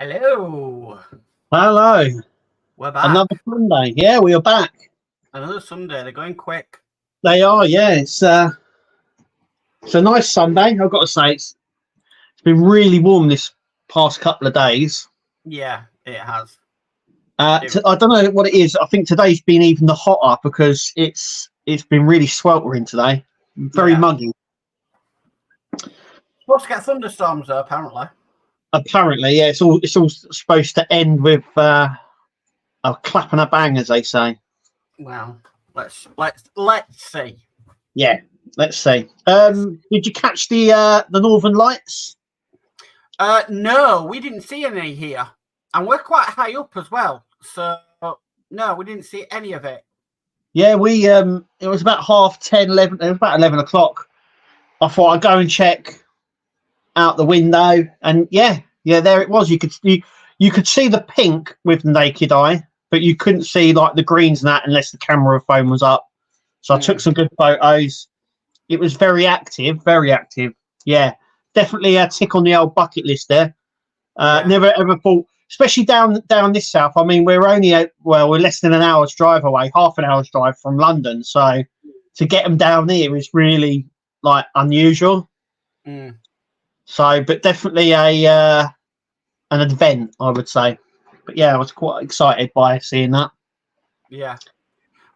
Hello. Hello. We're back. Another Sunday. Yeah, we are back. Another Sunday. They're going quick. They are, yeah. It's a nice Sunday. I've got to say, it's been really warm this past couple of days. Yeah, it has. I don't know what it is. I think today's been even the hotter because it's been really sweltering today. Very muggy. Supposed to get thunderstorms though, apparently. Apparently, yeah. It's all supposed to end with a clap and a bang, as they say. Well, let's see. Yeah, let's see. Did you catch the Northern Lights? No, we didn't see any here, and we're quite high up as well. So no, we didn't see any of it. Yeah, we it was about 10:30, 11. It was about 11 o'clock. I thought I'd go and check out the window, and yeah, there it was. You could see the pink with the naked eye, but you couldn't see like the greens and that unless the camera phone was up. So I took some good photos. It was very active, very active. Yeah, definitely a tick on the old bucket list there. Never ever thought, especially down this south. I mean, we're only we're less than an hour's drive away, half an hour's drive from London. So to get them down here is really like unusual. So, but definitely an event, I would say. But yeah, I was quite excited by seeing that. Yeah,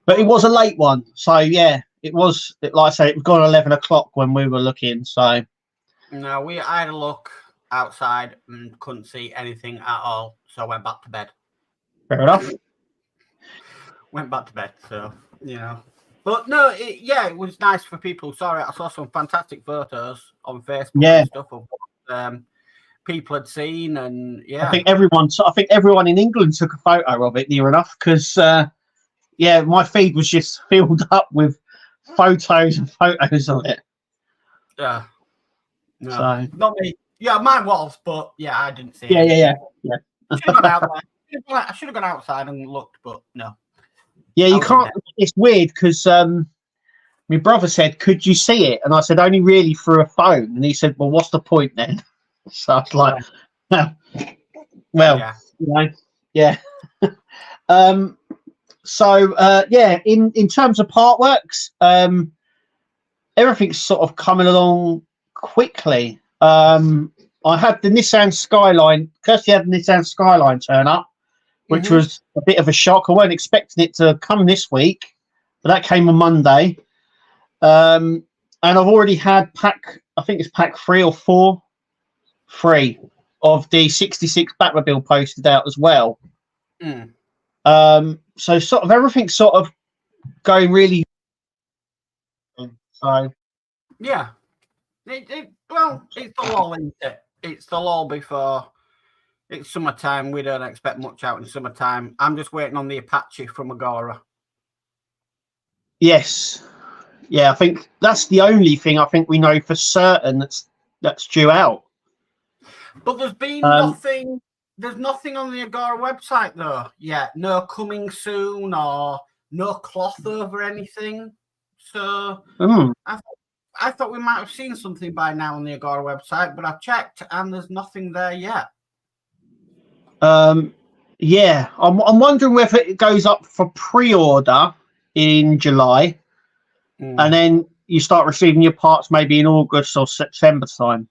but it was a late one, so yeah, it was. Like I say, it was gone 11 o'clock when we were looking. So no, I had a look outside and couldn't see anything at all, so I went back to bed. Fair enough. Went back to bed, so But no, it was nice for people who saw it. I saw some fantastic photos on Facebook and stuff of what people had seen, and I think everyone in England took a photo of it, near enough, because my feed was just filled up with photos and photos of it. Yeah, no, so, not me. Yeah, mine was, but I didn't see it. Yeah. I should have gone out there. I should have gone outside and looked, but no. Yeah, you can't. It's weird because my brother said, "Could you see it?" And I said, "Only really through a phone." And he said, "Well, what's the point then?" So I was like, yeah. In terms of Partworks, everything's sort of coming along quickly. I had the Nissan Skyline. Kirsty had the Nissan Skyline turn up, which was a bit of a shock. I weren't expecting it to come this week, but that came on Monday. And I've already had I think it's pack 3 or 4 of the 66 Batmobile posted out as well. So sort of everything's sort of going really. So yeah, well, it's the lull, isn't it? It's the lull before it's summertime. We don't expect much out in summertime. I'm just waiting on the Apache from Agora. Yes, yeah, I think that's the only thing I think we know for certain that's due out. But there's been nothing. There's nothing on the Agora website though yet. No coming soon or no cloth over anything. So I thought we might have seen something by now on the Agora website, but I've checked and there's nothing there yet. Yeah, I'm wondering whether it goes up for pre-order in July, and then you start receiving your parts maybe in August or September time.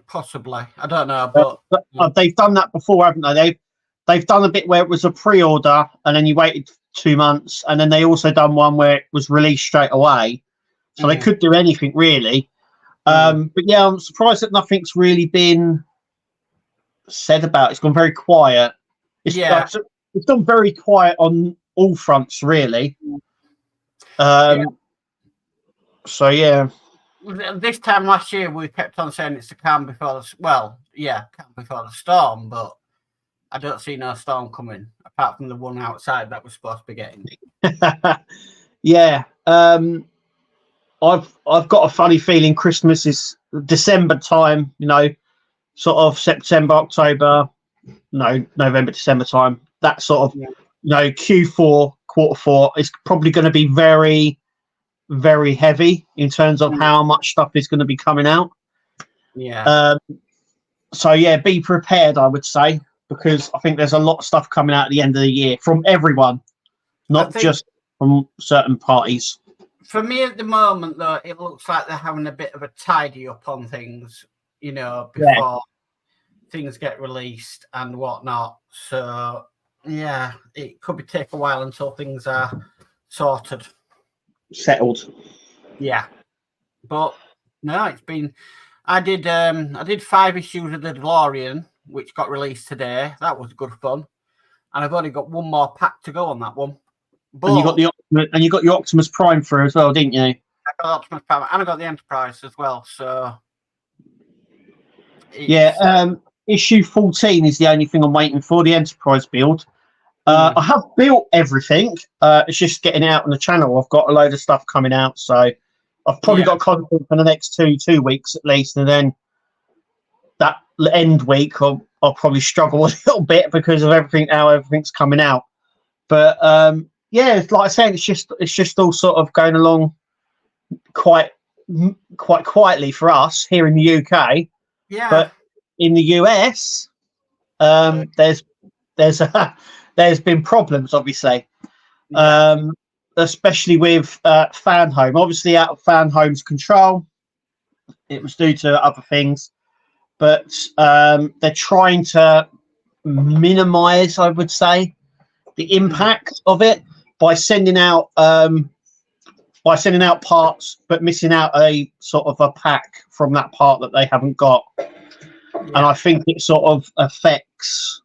Possibly, I don't know, but they've done that before, haven't they? They've done a bit where it was a pre-order and then you waited 2 months, and then they also done one where it was released straight away. So they could do anything really. But yeah, I'm surprised that nothing's really been said about it. It's gone very quiet. It's gone very quiet on all fronts really. So yeah. This time last year, we kept on saying it's the calm before calm before the storm, but I don't see no storm coming apart from the one outside that we're supposed to be getting. Yeah, I've got a funny feeling Christmas is December time. Sort of September, October, November, December time. That sort of Q4, quarter 4 is probably going to be very, very heavy in terms of how much stuff is going to be coming out. So yeah, be prepared, I would say, because I think there's a lot of stuff coming out at the end of the year from everyone, not just from certain parties. For me at the moment, though, it looks like they're having a bit of a tidy up on things, before things get released and whatnot. So yeah, it could take a while until things are sorted, settled. Yeah, but no, it's been. I did 5 issues of the DeLorean, which got released today. That was good fun, and I've only got one more pack to go on that one. But, and you got your Optimus Prime through as well, didn't you? I got Optimus Prime, and I got the Enterprise as well. So yeah, issue 14 is the only thing I'm waiting for, the Enterprise build. I have built everything. It's just getting out on the channel. I've got a load of stuff coming out, so I've probably got content for the next two weeks at least, and then that end week I'll probably struggle a little bit because of how everything's coming out. But yeah, like I said, it's just all sort of going along quite quietly for us here in the UK. Yeah. But in the US, there's been problems, obviously, especially with Fan Home. Obviously, out of Fan Home's control, it was due to other things, but they're trying to minimise, I would say, the impact of it by sending out parts, but missing out a sort of a pack from that part that they haven't got. And I think it sort of affects.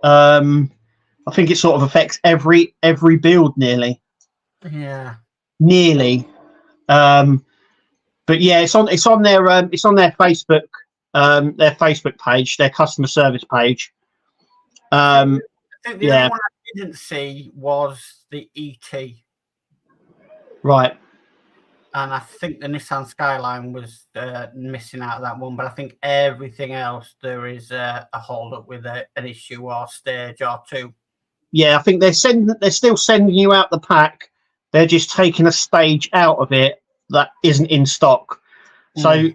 I think it sort of affects every build nearly. Yeah. Nearly. But yeah, it's on their Facebook page, their customer service page. I think the only one I didn't see was the ET. Right. And I think the Nissan Skyline was missing out of that one, but I think everything else there is a hold up with an issue or stage or two. Yeah, I think they're still sending you out the pack. They're just taking a stage out of it that isn't in stock. So,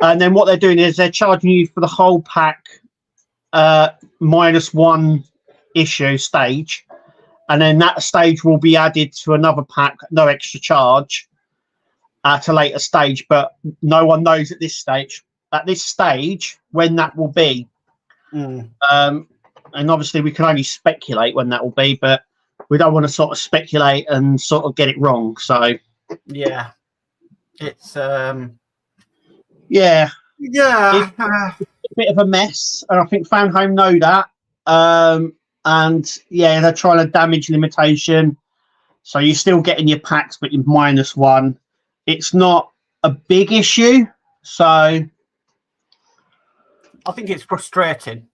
and then what they're doing is they're charging you for the whole pack minus one issue stage, and then that stage will be added to another pack, no extra charge, at a later stage. But no one knows at this stage when that will be. And obviously we can only speculate when that will be, but we don't want to sort of speculate and sort of get it wrong. So yeah, it's it's a bit of a mess, and I think Fan Home know that. And yeah, they're trying to damage limitation, so you're still getting your packs, but you're minus one. It's not a big issue, so I think it's frustrating,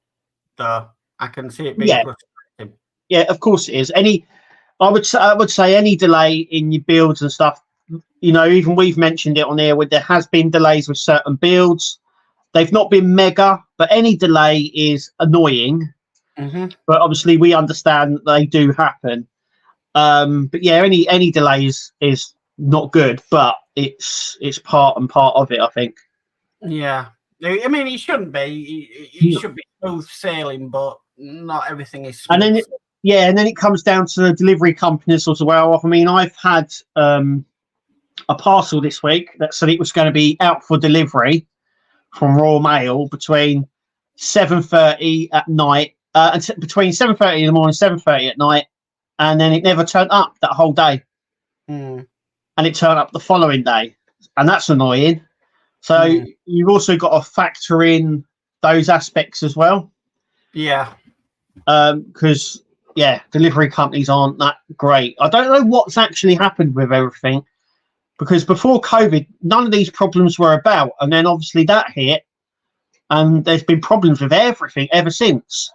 though. I can see it being frustrating. Yeah, of course it is. I would say any delay in your builds and stuff. Even we've mentioned it on here where there has been delays with certain builds. They've not been mega, but any delay is annoying. But obviously we understand that they do happen. But yeah, any delays is not good, but it's part and part of it, I think. Yeah, I mean, it shouldn't be. It should be smooth sailing, but not everything is smooth. And then it comes down to the delivery companies as well. I mean, I've had a parcel this week that said it was going to be out for delivery from Royal Mail between 7:30 at night, between 7:30 in the morning, 7:30 at night, and then it never turned up that whole day. And it turned up the following day, and that's annoying. So you've also got to factor in those aspects as well. Yeah. Because delivery companies aren't that great. I don't know what's actually happened with everything, because before COVID, none of these problems were about, and then obviously that hit, and there's been problems with everything ever since.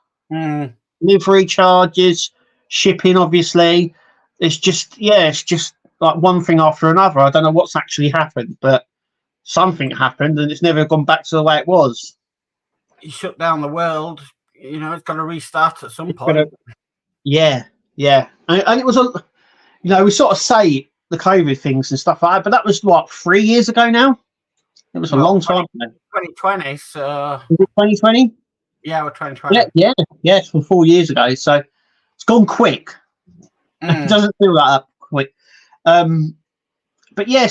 Delivery charges, shipping, obviously. It's just like one thing after another. I don't know what's actually happened, but something happened, and it's never gone back to the way it was. You shut down the world. It's got to restart at some point. Yeah. And it was we sort of say the COVID things and stuff like that, but that was what, 3 years ago now? It was a long time ago. 2020, so... 2020? Yeah, we're 2020. Yeah, it's from 4 years ago, so it's gone quick. It doesn't feel that quick. But yeah,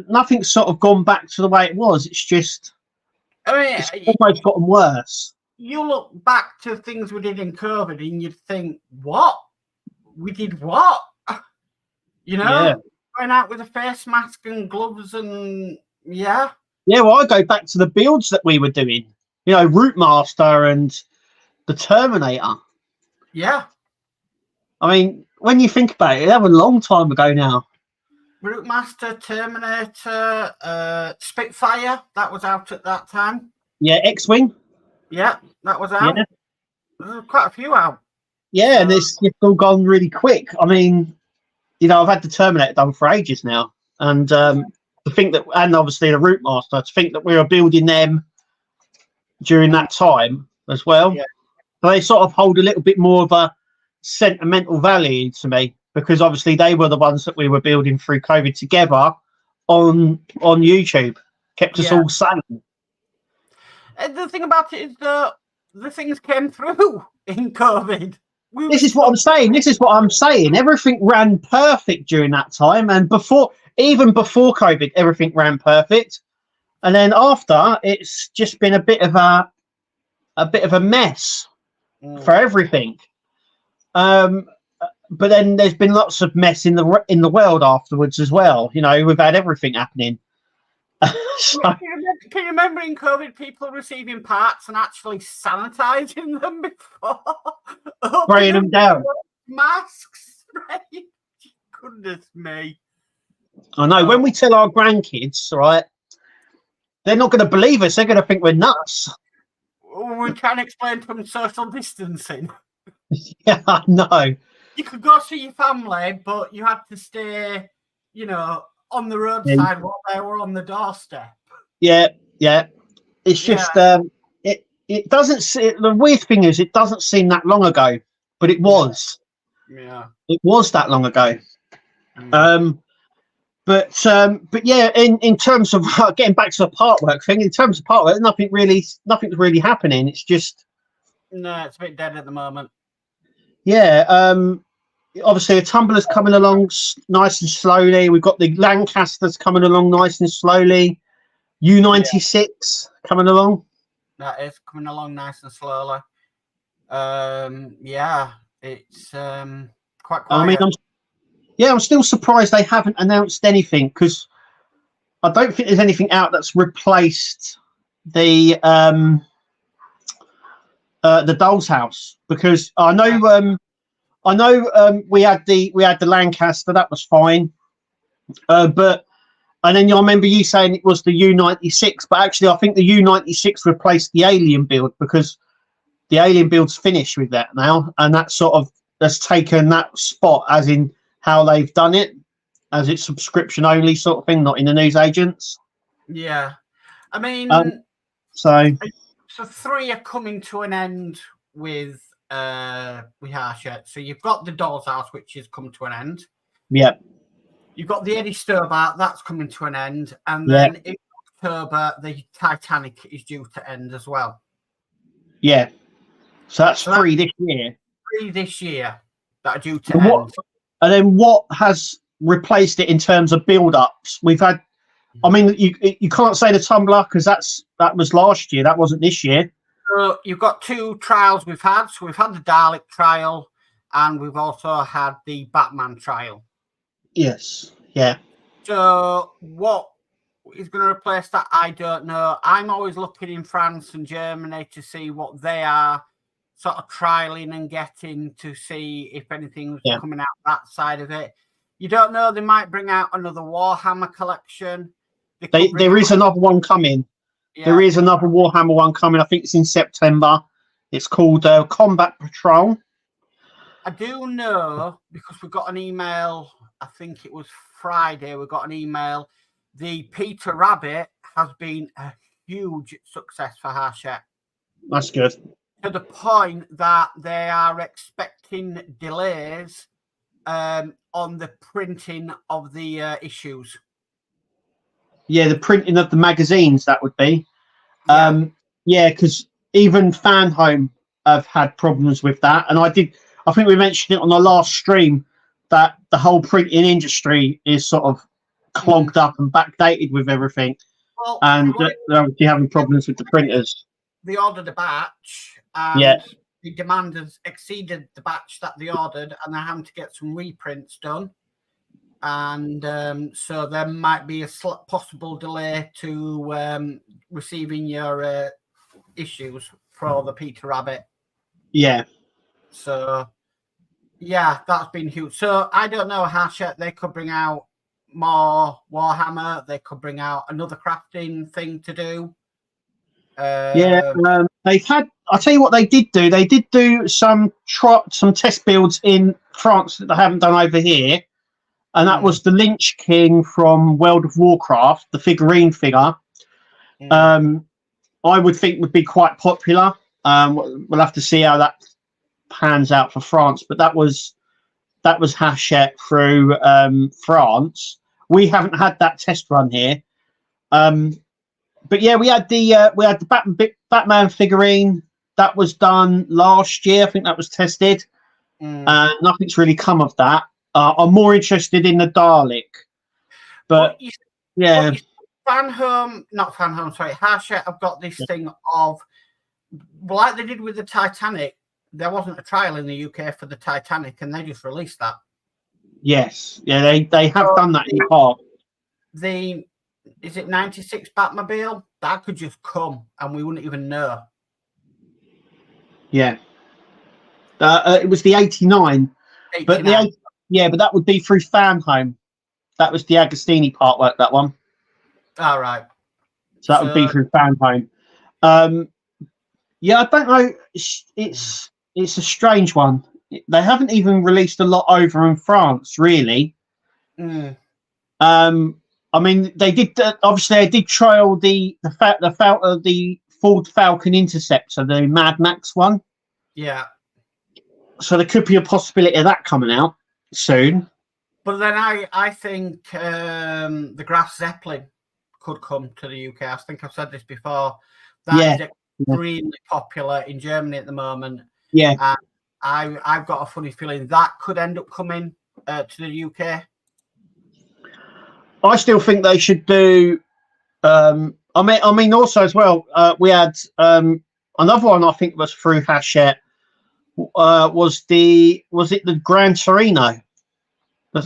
nothing's sort of gone back to the way it was. It's just, it's almost gotten worse. You look back to things we did in COVID and you'd think, what? We did what? You know, going out with a face mask and gloves and Yeah, well, I go back to the builds that we were doing. You know, Route Master and the Terminator. Yeah. I mean, when you think about it, that was a long time ago now. Route Master, Terminator, Spitfire, that was out at that time. Yeah, X-Wing. Yeah, that was out. Yeah. There's quite a few out. Yeah, and it's all gone really quick. I mean, you know, I've had the Terminator done for ages now. And to think that, and obviously the Route Master, to think that we were building them during that time as well. Yeah. So they sort of hold a little bit more of a sentimental value to me, because obviously they were the ones that we were building through COVID together on YouTube, kept us all sane. And the thing about it is that the things came through in COVID. This is what I'm saying. Everything ran perfect during that time, and even before COVID, everything ran perfect. And then after, it's just been a bit of a mess for everything. But then there's been lots of mess in the world afterwards as well. You know, we've had everything happening. So, can you remember in COVID people receiving parts and actually sanitizing them before spraying them down? Masks, right? Goodness me. I know. When we tell our grandkids, right, they're not going to believe us. They're going to think we're nuts. We can't explain to them social distancing. Yeah, I know. You could go see your family, but you had to stay, you know, on the roadside while they were on the doorstep. Yeah. It's just it doesn't. The weird thing is, it doesn't seem that long ago, but it was. Yeah. It was that long ago. But yeah, in terms of getting back to the Partwork thing, in terms of Partwork, nothing's really happening. It's just it's a bit dead at the moment. Yeah. Obviously, the Tumbler's coming along nice and slowly. We've got the Lancasters coming along nice and slowly. U96 coming along. That is coming along nice and slowly. Yeah, it's quite quiet. I mean, I'm still surprised they haven't announced anything, because I don't think there's anything out that's replaced the Doll's House, because I know we had the Lancaster, that was fine, and then I remember you saying it was the U96, but actually I think the U96 replaced the Alien build, because the Alien build's finished with that now, and that's taken that spot, as in how they've done it, as it's subscription only sort of thing, not in the newsagents. Yeah, I mean, so 3 are coming to an end with Harshet. So you've got the Doll's House, which has come to an end. Yeah. You've got the Eddie Stobart, that's coming to an end. And then in October, the Titanic is due to end as well. Yeah. So that's 3 this year. 3 this year that are due to end. And then what has replaced it in terms of build-ups? We've had, I mean, you can't say the Tumbler, because that was last year. That wasn't this year. So you've got 2 trials we've had. So we've had the Dalek trial, and we've also had the Batman trial. Yes. Yeah. So what is going to replace that? I don't know. I'm always looking in France and Germany to see what they are sort of trialing and getting, to see if anything's coming out that side of it. You don't know. They might bring out another Warhammer collection. There is another one coming. Yeah. There is another Warhammer one coming. I think it's in September. It's called Combat Patrol. I do know, because we got an email, I think it was Friday, we got an email. The Peter Rabbit has been a huge success for Hachette. That's good. To the point that they are expecting delays on the printing of the issues. Yeah, the printing of the magazines, that would be. Yeah. Yeah, because even Fan Home have had problems with that. And I think we mentioned it on the last stream that the whole printing industry is sort of clogged up and backdated with everything. Well, And they're obviously having problems with the printers. They ordered a batch, and Yeah. the demand has exceeded the batch that they ordered, and they're having to get some reprints done. And so there might be a possible delay to receiving your issues for the Peter Rabbit. Yeah. So, yeah, that's been huge. So I don't know, Hachette, they could bring out more Warhammer. They could bring out another crafting thing to do. They've had. I'll tell you what they did do. They did do some test builds in France that they haven't done over here, and that was the Lynch King from World of Warcraft, the figurine figure. I would think would be quite popular. We'll have to see how that pans out for France, but that was Hachette through France. We haven't had that test run here. But yeah, we had the Batman figurine that was done last year. I think that was tested. Nothing's really come of that. I'm more interested in the Dalek, but Hachette have got this thing of, like they did with the Titanic. There wasn't a trial in the UK for the Titanic, and they just released that. Yes, yeah, they have done that in the past. Is it 96 Batmobile? That could just come and we wouldn't even know. Yeah. It was the 89. But but that would be through Fan Home. That was the Agostini Partwork, that one. All right. So that would be through Fan Home. Yeah, I don't know. It's a strange one. They haven't even released a lot over in France, really. I mean, they did obviously. They did trial the Ford Falcon Interceptor, the Mad Max one. Yeah. So there could be a possibility of that coming out soon. But then I think the Graf Zeppelin could come to the UK. I think I've said this before. That is extremely popular in Germany at the moment. Yeah. I've got a funny feeling that could end up coming to the UK. I still think they should do. I mean, also as well, we had another one. I think was through Hachette. Was it the Gran Torino?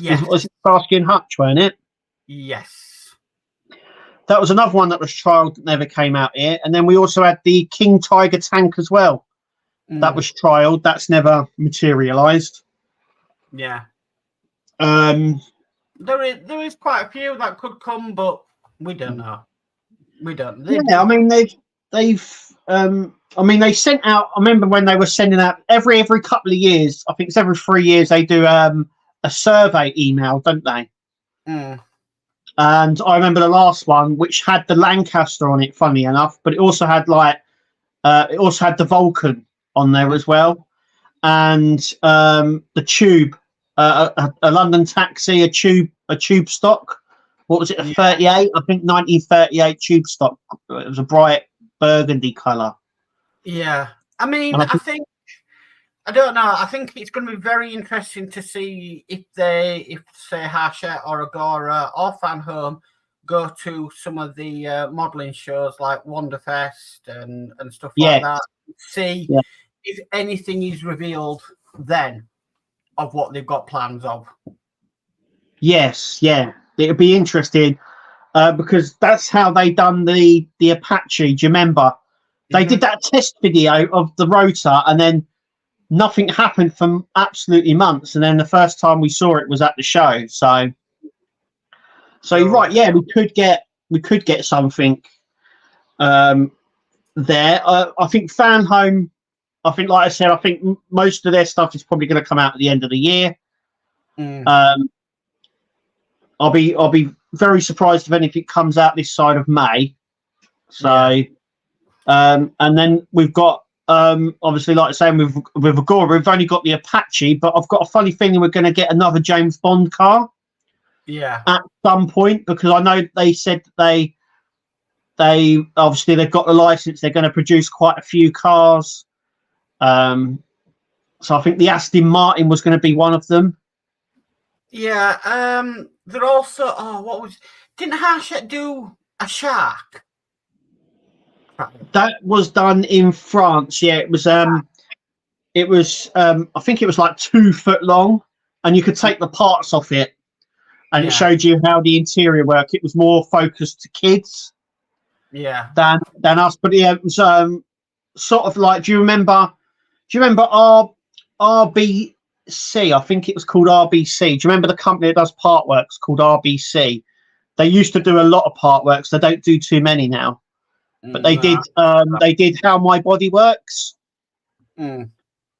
Yes. Was it Starsky and Hutch, wasn't it? Yes. That was another one that was trialled that never came out here. And then we also had the King Tiger tank as well. That was trialled. That's never materialised. Yeah. There is quite a few that could come, but we don't know. We don't. I mean they've they sent out. I remember when they were sending out every couple of years. I think it's every 3 years they do a survey email, don't they? And I remember the last one, which had the Lancaster on it. Funny enough, but it also had the Vulcan on there as well, and the Tube. A London Taxi, a tube stock. What was it? A 38? I think 1938 tube stock. It was a bright burgundy colour. Yeah, I mean, I don't know. I think it's going to be very interesting to see if say Hachette or Agora or Fan Home go to some of the modelling shows like Wonderfest and stuff like that. See if anything is revealed then of what they've got plans of. Yes, yeah, it'll be interesting because that's how they done the Apache. Do you remember? They did that test video of the rotor, and then nothing happened for absolutely months. And then the first time we saw it was at the show. So you're right. Yeah, we could get something there. I think Fan Home. I think, like I said, I think most of their stuff is probably going to come out at the end of the year. I'll be very surprised if anything comes out this side of May. So, and then we've got obviously, like I say, with Agora, we've only got the Apache, but I've got a funny feeling we're going to get another James Bond car. Yeah. At some point, because I know they said they obviously they've got the license. They're going to produce quite a few cars. So I think the Aston Martin was going to be one of them. Yeah. They're also. Didn't Hachette do a shark? That was done in France. Yeah, it was. I think it was like 2 foot long, and you could take the parts off it, and it showed you how the interior worked. It was more focused to kids. Yeah. Than us, but yeah, it was sort of like. Do you remember RBC? I think it was called RBC. Do you remember the company that does Partworks called RBC? They used to do a lot of Partworks. They don't do too many now, but they did. They did How My Body Works. Mm.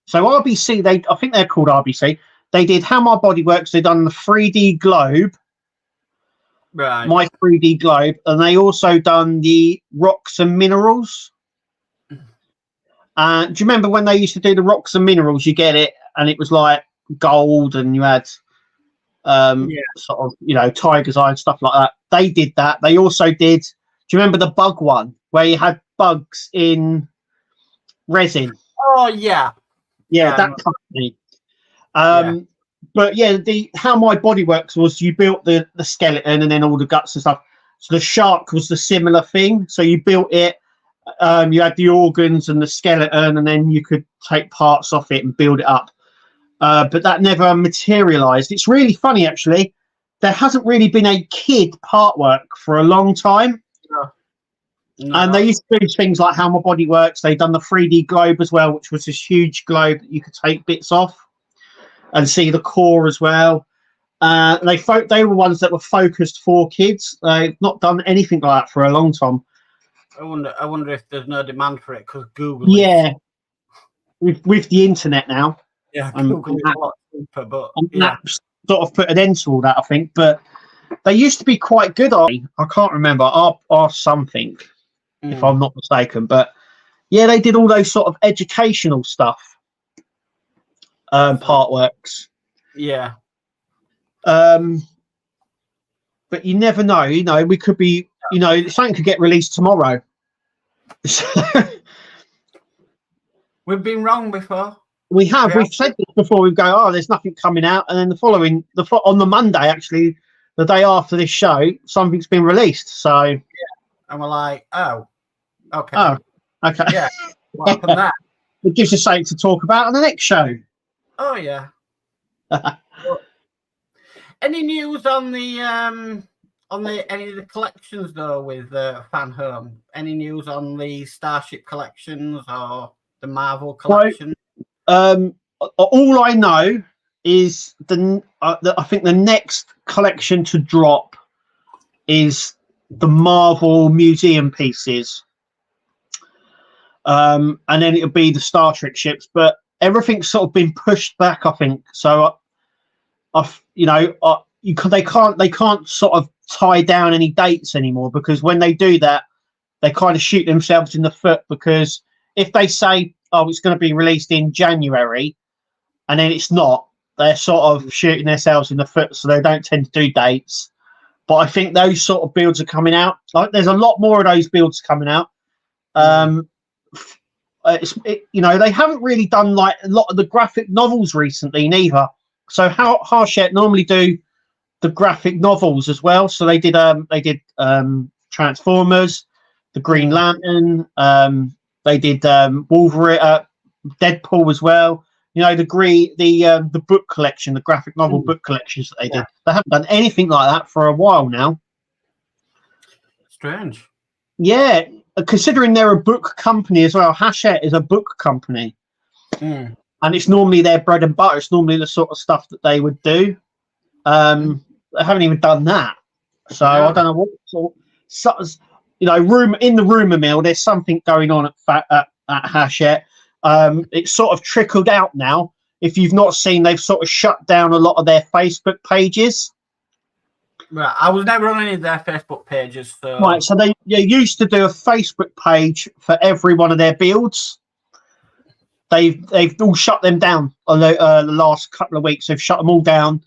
So RBC, I think they're called RBC. They did How My Body Works. They done the 3D Globe. Right. My 3D Globe, and they also done the Rocks and Minerals. Do you remember when they used to do the Rocks and Minerals? You get it, and it was like gold, and you had sort of tiger's eye and stuff like that. They did that. They also did. Do you remember the bug one where you had bugs in resin? Oh yeah, that company. But yeah, the How My Body Works was you built the skeleton and then all the guts and stuff. So the shark was the similar thing. So you built it, you had the organs and the skeleton, and then you could take parts off it and build it up. But that never materialized. It's really funny, actually. There hasn't really been a kid Partwork for a long time. No. And they used to do things like How My Body Works. They've done the 3D Globe as well, which was this huge globe that you could take bits off and see the core as well. They were ones that were focused for kids. They've not done anything like that for a long time. I wonder if there's no demand for it because Google. Yeah, with the internet now. Yeah, Google is a lot cheaper, but apps sort of put an end to all that, I think. But they used to be quite good. I can't remember. R something, if I'm not mistaken. But yeah, they did all those sort of educational stuff. Partworks. Yeah. But you never know. We could be. Something could get released tomorrow. We've been wrong before. We have. We've said this before. We go, oh, there's nothing coming out, and then on the Monday, actually, the day after this show, something's been released. So. Yeah. And we're like, oh, okay. Oh, okay. Yeah. What happened there? It gives us something to talk about on the next show. Oh yeah. Any news on the any of the collections though with Fan Home? Any news on the Starship collections or the Marvel collection? All I know is I think the next collection to drop is the Marvel museum pieces, and then it'll be the Star Trek ships, but everything's sort of been pushed back, I think. So, they can't sort of tie down any dates anymore, because when they do that, they kind of shoot themselves in the foot, because if they say, oh, it's going to be released in January, and then it's not, they're sort of shooting themselves in the foot, so they don't tend to do dates. But I think those sort of builds are coming out. Like, there's a lot more of those builds coming out. They haven't really done like a lot of the graphic novels recently neither. So Hachette normally do the graphic novels as well. So they did Transformers, the Green Lantern, they did Wolverine, Deadpool as well. The book collection, the graphic novel book collections that they did. They haven't done anything like that for a while now. Strange. Yeah. Considering they're a book company as well, Hachette is a book company, and it's normally their bread and butter. It's normally the sort of stuff that they would do. They haven't even done that, so I don't know what sort. In the rumor mill, there's something going on at Hachette. It's sort of trickled out now. If you've not seen, they've sort of shut down a lot of their Facebook pages. Right, I was never on any of their Facebook pages. So. Right, so they used to do a Facebook page for every one of their builds. They've all shut them down on the last couple of weeks. They've shut them all down.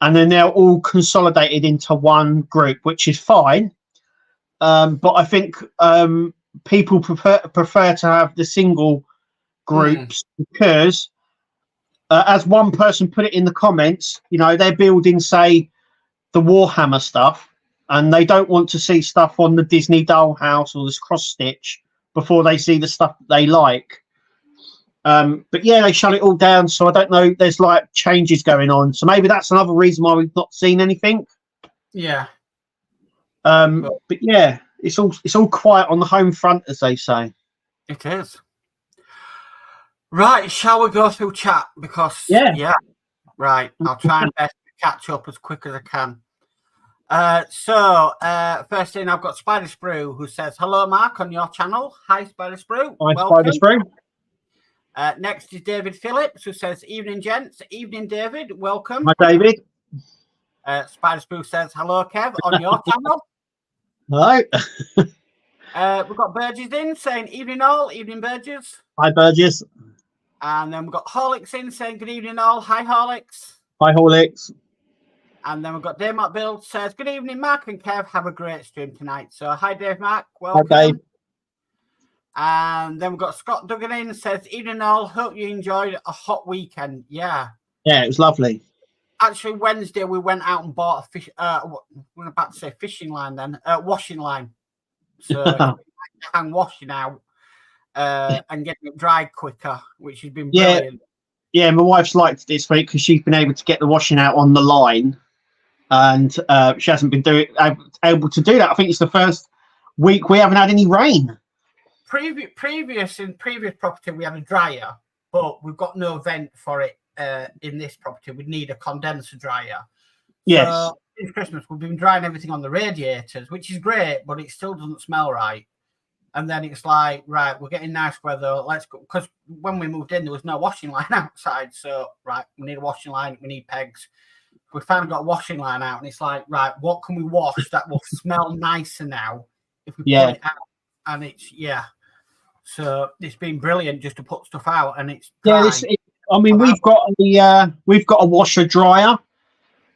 and then they're all consolidated into one group, which is fine. But I think people prefer to have the single groups because, as one person put it in the comments, you know, they're building, say, the Warhammer stuff, and they don't want to see stuff on the Disney Dollhouse or this cross stitch before they see the stuff that they like. But yeah, they shut it all down, so I don't know. There's like changes going on, so maybe that's another reason why we've not seen anything. Yeah. But yeah, it's all quiet on the home front, as they say. It is. Right, shall we go through chat? Because yeah. Right, I'll try and best catch up as quick as I can. So first thing, I've got Spider Sprue who says, hello Mark, on your channel. Hi Spider Sprue. Hi Spider Sprue. Next is David Phillips who says, evening gents. Evening David, welcome. Hi David. Spider Sprue says, hello Kev, on your channel. Hi. We've got Burgess in saying, evening all. Evening Burgess. Hi Burgess. And then we've got Horlicks in saying, good evening all. Hi Horlicks. Hi Horlicks. And then we've got Dave Mark Build says, good evening, Mark and Kev. Have a great stream tonight. So, hi, Dave Mark. Welcome. Hi, Dave. And then we've got Scott Duggan in says, evening all. Hope you enjoyed a hot weekend. Yeah. Yeah, it was lovely. Actually, Wednesday, we went out and bought a fish. We're about to say fishing line then. Washing line. So, hang washing out and getting it dried quicker, which has been brilliant. Yeah, my wife's liked it this week because she's been able to get the washing out on the line. And she hasn't been able to do that. I think it's the first week we haven't had any rain. Previous property, we had a dryer, but we've got no vent for it in this property. We'd need a condenser dryer. Yes. So since Christmas, we've been drying everything on the radiators, which is great, but it still doesn't smell right. And then it's like, right, we're getting nice weather. Let's go. Because when we moved in, there was no washing line outside. So, right, we need a washing line. We need pegs. We finally got a washing line out, and it's like, right, what can we wash that will smell nicer now if we put it out? And it's so it's been brilliant just to put stuff out, and it's dry. We've got a washer dryer,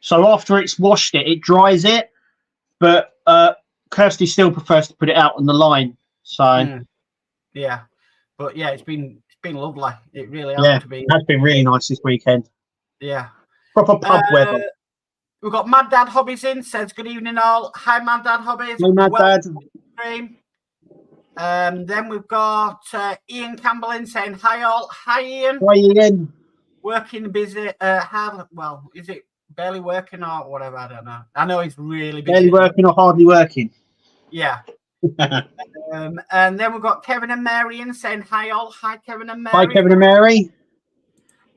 so after it's washed it dries it, but Kirsty still prefers to put it out on the line. So but yeah, it's been lovely. It really has to be. It has been really nice this weekend. Yeah. Proper pub weather. We've got Mad Dad Hobbies in, says good evening all. Hi Mad Dad Hobbies. Hi Mad Dad. Then we've got Ian Campbell in saying hi all. Hi Ian. Hi Ian. Working busy. Hard. Well, is it barely working or whatever? I don't know. I know he's really busy. Barely working or hardly working. Yeah. And then we've got Kevin and Mary in saying hi all. Hi Kevin and Mary. Hi Kevin and Mary.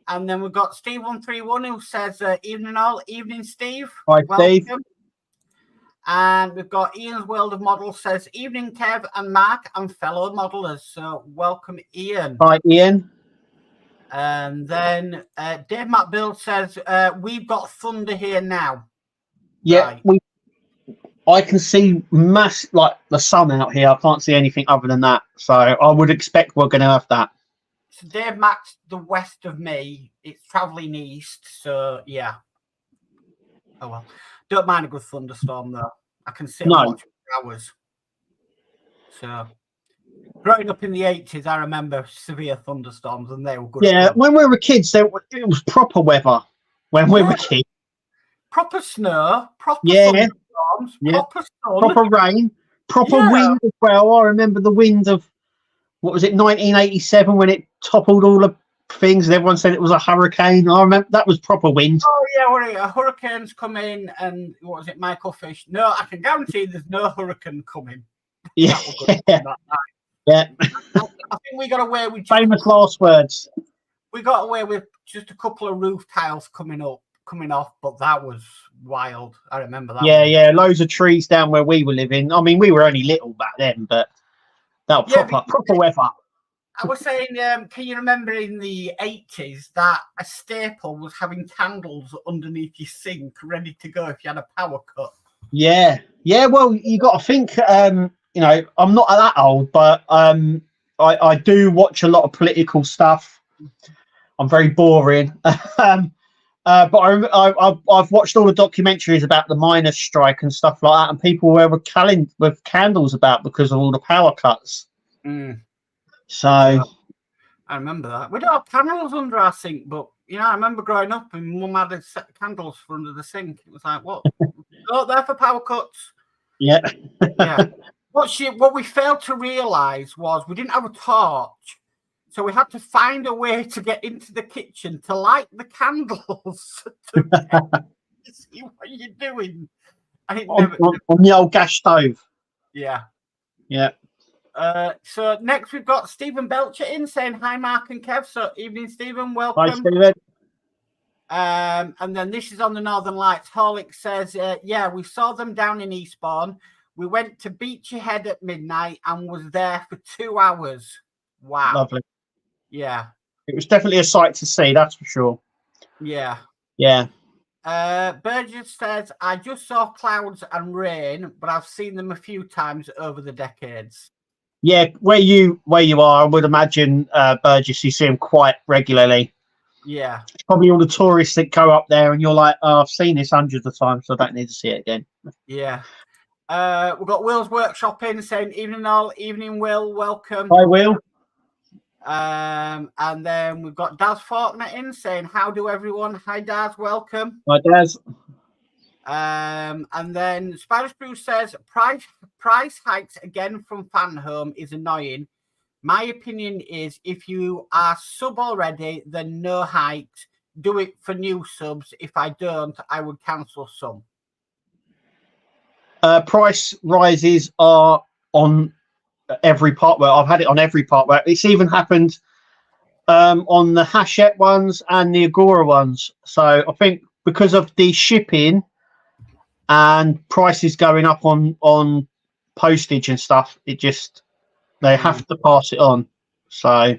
And then we've got Steve131 who says, evening all. Evening, Steve. Hi, Steve. And we've got Ian's World of Models says, evening, Kev and Mark and fellow modelers. So welcome, Ian. Hi, Ian. And then Dave Matt Build says, we've got thunder here now. Yeah, right. I can see like the sun out here. I can't see anything other than that. So I would expect we're going to have that. So Dave Matt's the west of me. It's travelling east. So, yeah. Oh, well. Don't mind a good thunderstorm, though. I can sit and watch for hours. So, growing up in the 80s, I remember severe thunderstorms, and they were good. Yeah, when we were kids, it was proper weather when we were kids. Proper snow, proper thunderstorms, proper sun. Proper rain, proper wind as well. I remember the wind of, what was it, 1987, when it toppled all the things and everyone said it was a hurricane. I remember that was proper wind. Oh yeah, a hurricane's come in, and what was it, Michael Fish? No, I can guarantee there's no hurricane coming. Yeah. I think we got away with famous last words. We got away with just a couple of roof tiles coming off, but that was wild. I remember that. Yeah, loads of trees down where we were living. I mean, we were only little back then, but that was proper weather. I was saying, can you remember in the 80s that a staple was having candles underneath your sink ready to go if you had a power cut? Yeah. Well, you got to think. You know, I'm not that old, but I do watch a lot of political stuff. I'm very boring. But I've watched all the documentaries about the miners' strike and stuff like that, and people were with candles about because of all the power cuts. So I remember that. We don't have candles under our sink, but I remember growing up and Mum had a set of candles for under the sink. It was like, what? Oh, they're for power cuts. Yeah. What we failed to realise was we didn't have a torch. So we had to find a way to get into the kitchen to light the candles to see what you're doing. And it on the old gas stove. Yeah. Yeah. So next we've got Stephen Belcher in saying hi, Mark and Kev. So evening, Stephen. Welcome. Hi, Stephen. And then this is on the Northern Lights. Horlick says, yeah, we saw them down in Eastbourne. We went to Beachy Head at midnight and was there for 2 hours. Wow. Lovely. Yeah. It was definitely a sight to see, that's for sure. Yeah. Yeah. Burgess says, I just saw clouds and rain, but I've seen them a few times over the decades. Yeah, where you are, I would imagine, Burgess, you see them quite regularly. Yeah. It's probably all the tourists that go up there and you're like, oh, I've seen this hundreds of times, so I don't need to see it again. Yeah. We've got Will's Workshop in saying, evening all, evening Will, welcome. Hi, Will. And then we've got Daz Faulkner in saying, how do everyone? Hi, Daz, welcome. Hi, Daz. And then Spanish Brew says, price hikes again from Fan Home is annoying. My opinion is if you are sub already, then no hikes. Do it for new subs. If I don't, I would cancel some. Price rises are on every Partwork. I've had it on every Partwork. It's even happened on the Hachette ones and the Agora ones. So I think because of the shipping and prices going up on postage and stuff, they have to pass it on. So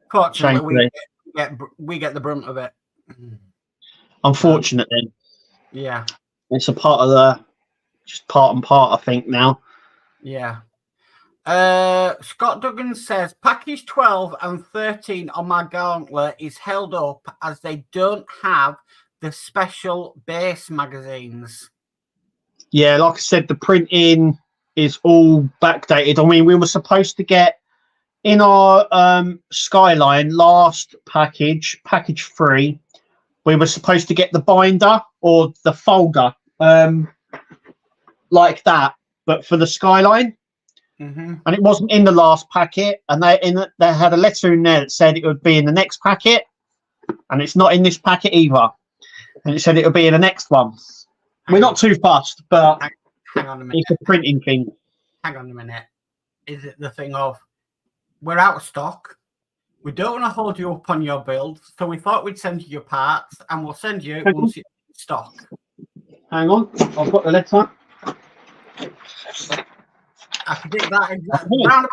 fortunately, we get the brunt of it. Unfortunately. Yeah. It's a part of just part and part, I think, now. Yeah. Scott Duggan says, package 12 and 13 on my gauntlet is held up as they don't have the special base magazines. Yeah, like I said, the printing is all backdated. I mean, we were supposed to get in our Skyline last package 3, we were supposed to get the binder or the folder like that, but for the Skyline. And it wasn't in the last packet, and they had a letter in there that said it would be in the next packet, and it's not in this packet either. And it said it would be in the next one. We're not too fast, but hang on a minute. It's a printing thing. Hang on a minute. Is it the thing of we're out of stock? We don't want to hold you up on your build, so we thought we'd send you your parts, and we'll send you once it's in stock. Hang on, I've got the letter. I predict that exactly, that's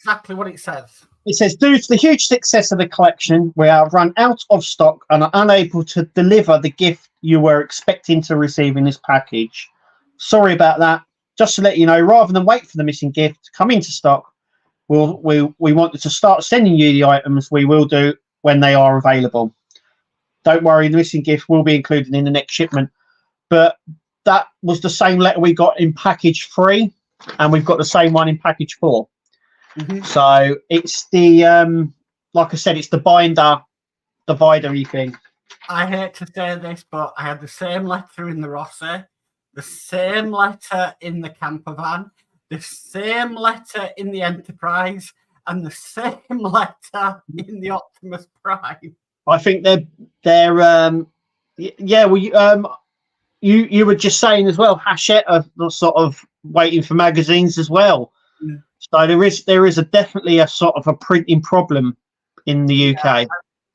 exactly what it says. It says, due to the huge success of the collection, we have run out of stock and are unable to deliver the gift you were expecting to receive in this package. Sorry about that. Just to let you know, rather than wait for the missing gift to come into stock, we wanted to start sending you the items. We will do when they are available. Don't worry, the missing gift will be included in the next shipment. But that was the same letter we got in package 3, and we've got the same one in package 4. So it's the like I said, it's the binder divider-y thing. I hate to say this, but I had the same letter in the Rossi, the same letter in the camper van, the same letter in the Enterprise, and the same letter in the Optimus Prime. I think they're yeah. Well, you were just saying as well, Hachette are sort of waiting for magazines as well. So there is definitely a sort of a printing problem in the UK. Yeah,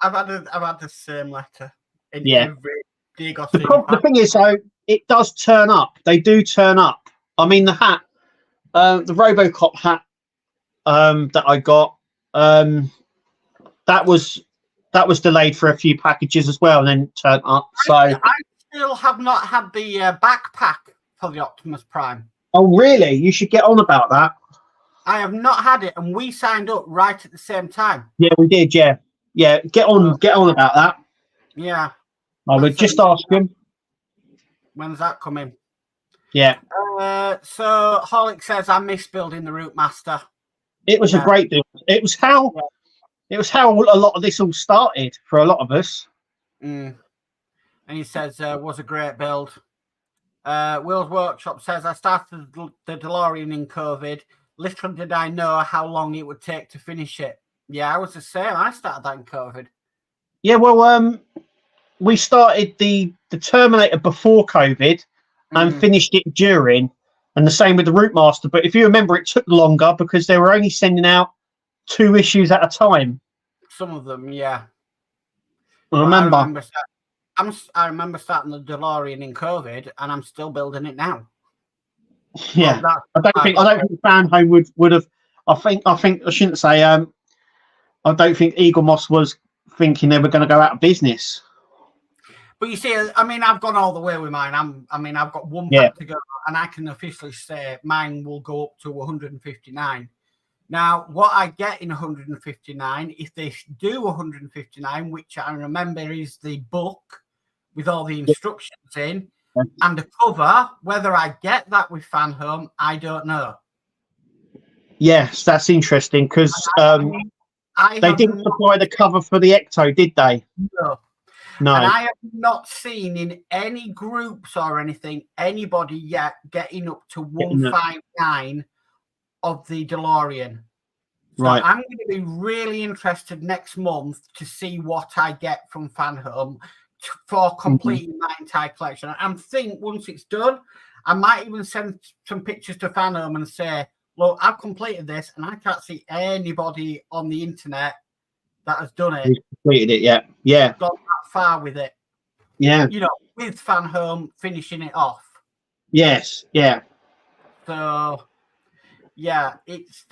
I've had the same letter in every Diego. The thing is, though, it does turn up. They do turn up. I mean, the hat, the RoboCop hat that I got, that was delayed for a few packages as well, and then turned up. So I still have not had the backpack for the Optimus Prime. Oh, really? You should get on about that. I have not had it, and we signed up right at the same time. Yeah, we did. Yeah. Yeah, get on about that. Yeah. I would just ask him. When's that coming? Yeah. So Holic says, I miss building the Route Master. It was a great build. It was how a lot of this all started for a lot of us. And he says, was a great build. Will's Workshop says, I started the DeLorean in COVID. Little did I know how long it would take to finish it. Yeah, I was the same. I started that in COVID. Yeah, well, we started the Terminator before COVID and finished it during, and the same with the Route Master. But if you remember, it took longer because they were only sending out 2 issues at a time. Some of them, yeah. I remember starting the DeLorean in COVID, and I'm still building it now. Yeah, I don't think Fan Home would have. I think I shouldn't say. I don't think Eagle Moss was thinking they were going to go out of business. But you see, I mean, I've gone all the way with mine. I've got one pack to go, and I can officially say mine will go up to 159. Now, what I get in 159, if they do 159, which I remember is the book with all the instructions in and the cover, whether I get that with Fan Home, I don't know. Yes, that's interesting because they didn't supply the cover for the Ecto, did they? No. And I have not seen in any groups or anything anybody yet getting up to 159 of the DeLorean. So right. I'm going to be really interested next month to see what I get from Fan Home for completing my entire collection. I think once it's done, I might even send some pictures to Fan Home and say, look, I've completed this and I can't see anybody on the internet that has done it. He's completed it, yeah. Yeah. Gone that far with it. Yeah. You know, with Fan Home finishing it off. Yes, yeah. So, yeah, it's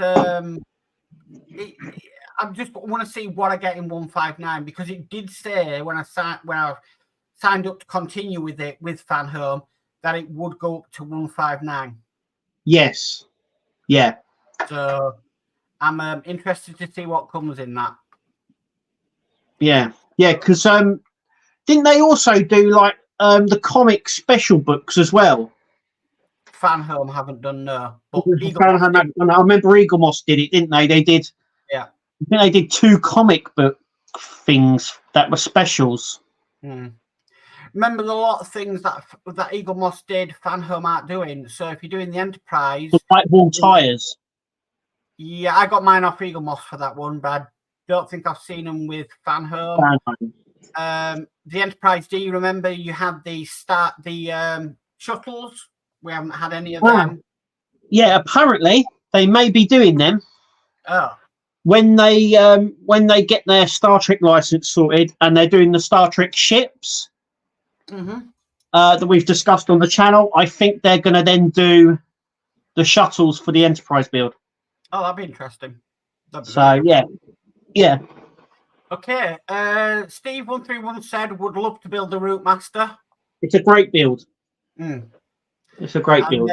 I just want to see what I get in 159 because it did say when I signed up to continue with it with Fan Home that it would go up to 159. Yes. Yeah. So I'm interested to see what comes in that. Yeah. Yeah, because didn't they also do like the comic special books as well? Fan Home haven't done no. But I remember Eagle Moss did it, didn't they? They did. Yeah. I think they did 2 comic book things that were specials. Remember the lot of things that Eagle Moss did, Fan Home aren't doing. So if you're doing the Enterprise, like wall tires. Yeah, I got mine off Eagle Moss for that one, but I don't think I've seen them with Fan Home. The Enterprise D, remember you had the shuttles. We haven't had any of them. Yeah, apparently they may be doing them. Oh. When they get their Star Trek license sorted and they're doing the Star Trek ships that we've discussed on the channel, I think they're going to then do the shuttles for the Enterprise build. Oh, that'd be interesting. Yeah. Okay. Steve131 said would love to build the Route Master. It's a great build. It's a great build.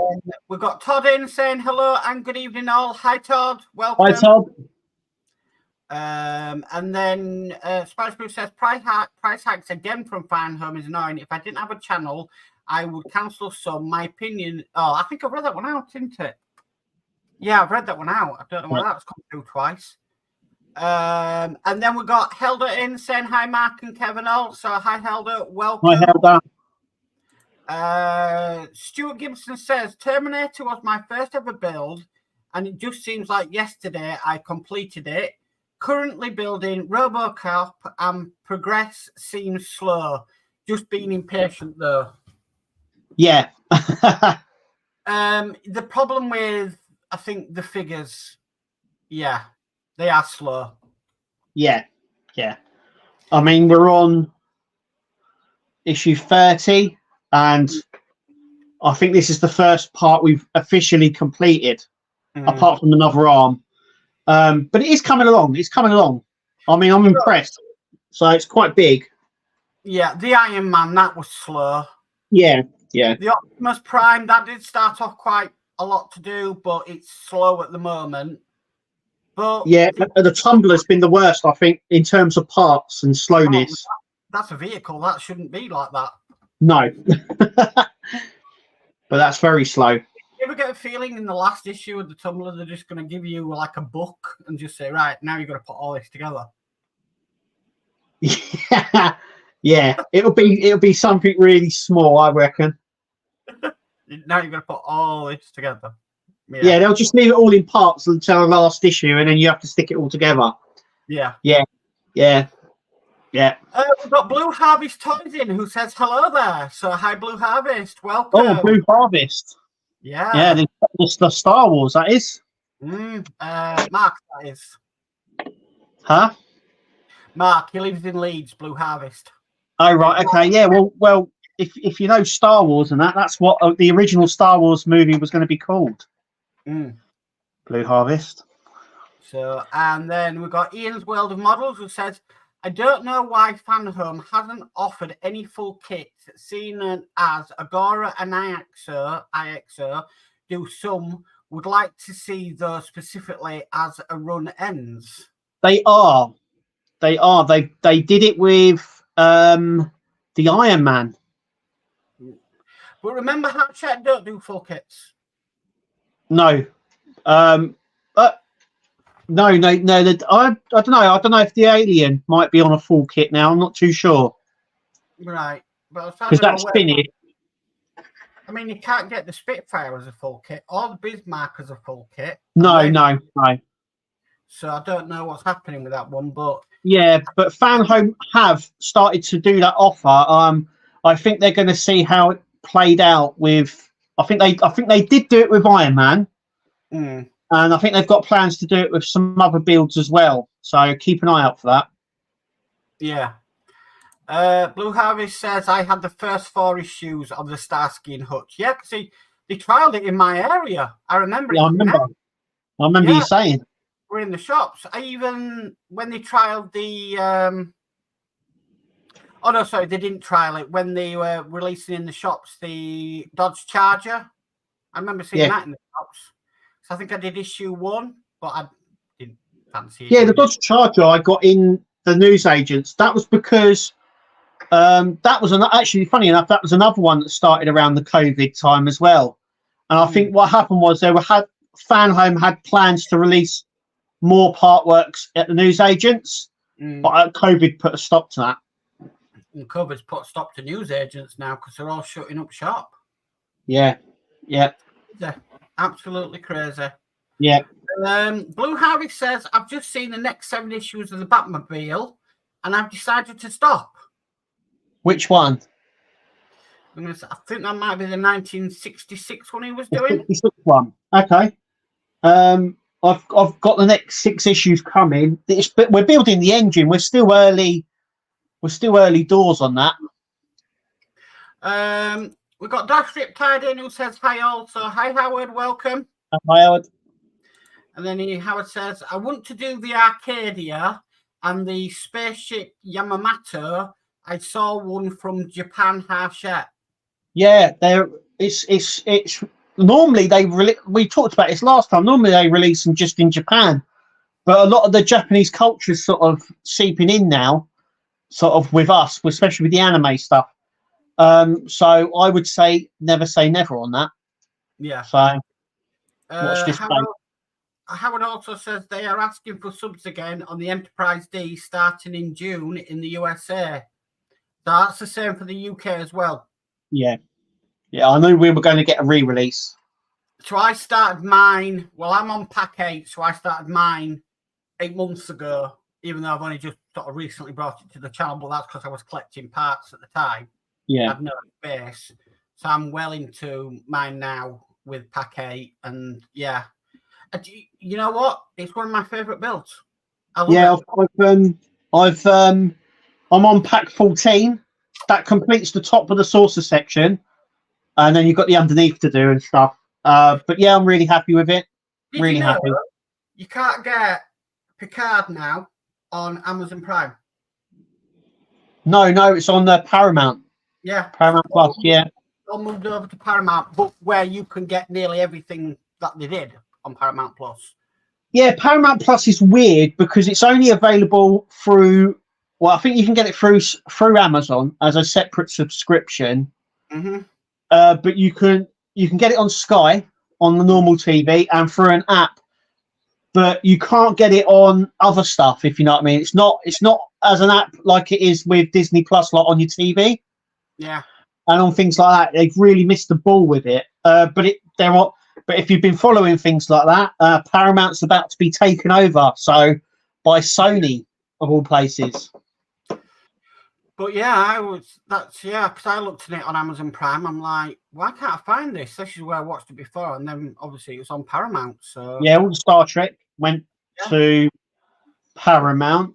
We've got Todd in saying hello and good evening all. Hi Todd, welcome. Hi Todd. And then Spice Blue says price hikes again from Fan Home is annoying. If I didn't have a channel, I would cancel some. My opinion. Oh, I think I've read that one out, didn't it? Yeah, I've read that one out. I don't know why that's come through twice. And then we got Helder in saying hi, Mark and Kevin all. So hi Helder, welcome. Hi Helder. Stuart Gibson says Terminator was my first ever build, and it just seems like yesterday I completed it. Currently building RoboCop and progress seems slow. Just being impatient though. Yeah. The problem with I think the figures, yeah, they are slow. Yeah. I mean, we're on issue 30. And I think this is the first part we've officially completed, apart from another arm. But it is coming along. It's coming along. I mean, I'm impressed. So it's quite big. Yeah, the Iron Man, that was slow. Yeah. The Optimus Prime, that did start off quite a lot to do, but it's slow at the moment. But yeah, the Tumbler's been the worst, I think, in terms of parts and slowness. That's a vehicle. That shouldn't be like that. No. But that's very slow. You ever get a feeling in the last issue of the Tumbler they're just going to give you like a book and just say, right, now you've got to put all this together? Yeah, it'll be something really small, I reckon. Now you've got to put all this together. Yeah, they'll just leave it all in parts until the last issue, and then you have to stick it all together. Yeah. We've got Blue Harvest Toys in, who says hello there. So hi, Blue Harvest, welcome. Oh, Blue Harvest. Yeah, the Star Wars, that is. Mark, that is. Huh? Mark, he lives in Leeds. Blue Harvest. Oh right, okay, yeah. Well, if you know Star Wars and that's what the original Star Wars movie was going to be called. Blue Harvest. So, and then we've got Ian's World of Models, who says, I don't know why Fanhome hasn't offered any full kits, seeing as Agora and IXO do some. Would like to see those specifically as a run ends. They are. They did it with the Iron Man. But remember, Hatchet don't do full kits. No. No. I don't know. I don't know if the Alien might be on a full kit now. I'm not too sure. Right, because that's finished. I mean, you can't get the Spitfire as a full kit or the Bismarck as a full kit. No. So I don't know what's happening with that one, but yeah, but Fanhome have started to do that offer. I think they're going to see how it played out with. I think they did do it with Iron Man, and I think they've got plans to do it with some other builds as well. So keep an eye out for that. Yeah. Blue Harvest says, I had the first 4 issues of the Starsky and Hutch. Yeah, because they trialled it in my area. I remember it. I remember you saying. We're in the shops. I even, when they trialled the... oh, no, sorry, they didn't trial it. When they were releasing in the shops the Dodge Charger. I remember seeing that in the shops. So I think I did issue 1, but I didn't fancy it. Yeah, the Dodge Charger I got in the newsagents. That was because... that was actually funny enough. That was another one that started around the COVID time as well. And I think what happened was Fanhome had plans to release more Partworks at the newsagents, but COVID put a stop to that. And COVID's put a stop to newsagents now because they're all shutting up shop. Yeah. Absolutely crazy. Yeah. Blue Harvest says, I've just seen the next 7 issues of the Batmobile, and I've decided to stop. Which one? I think that might be the 1966 one he was doing. 66 one. Okay. I've got the next 6 issues coming. We're building the engine. We're still early. We're still early doors on that. We've got Dash Riptide in who says hi also. Hi Howard, welcome. Hi Howard. And then Howard says, I want to do the Arcadia and the spaceship Yamamoto. I saw one from Japan Hachette. Yeah, it's normally we talked about this last time. Normally they release them just in Japan, but a lot of the Japanese culture is sort of seeping in now, sort of with us, especially with the anime stuff. So I would say never say never on that. Yeah. So watch this space. Howard also says they are asking for subs again on the Enterprise D starting in June in the USA. That's the same for the UK as well. Yeah, I knew we were going to get a re-release. So I started mine. Well, I'm on pack 8, so I started mine 8 months ago, even though I've only just sort of recently brought it to the channel, but that's because I was collecting parts at the time. Yeah. I had no space. So I'm well into mine now with pack 8, and yeah. You know what? It's one of my favourite builds. I'm on pack 14. That completes the top of the saucer section, and then you've got the underneath to do and stuff. But yeah, I'm really happy with it. Really happy. You can't get Picard now on Amazon Prime. No, it's on the Paramount. Yeah, Paramount Plus. Yeah, all moved over to Paramount, but where you can get nearly everything that they did on Paramount Plus. Yeah, Paramount Plus is weird because it's only available through. Well, I think you can get it through Amazon as a separate subscription. Mm-hmm. But you can get it on Sky on the normal TV and through an app. But you can't get it on other stuff, if you know what I mean. It's not as an app like it is with Disney Plus, like on your TV. Yeah. And on things like that, they've really missed the ball with it. But if you've been following things like that, Paramount's about to be taken over, so by Sony of all places. But yeah, because I looked at it on Amazon Prime. I'm like, why can't I find this? This is where I watched it before, and then obviously it was on Paramount. So yeah, all the Star Trek went to Paramount,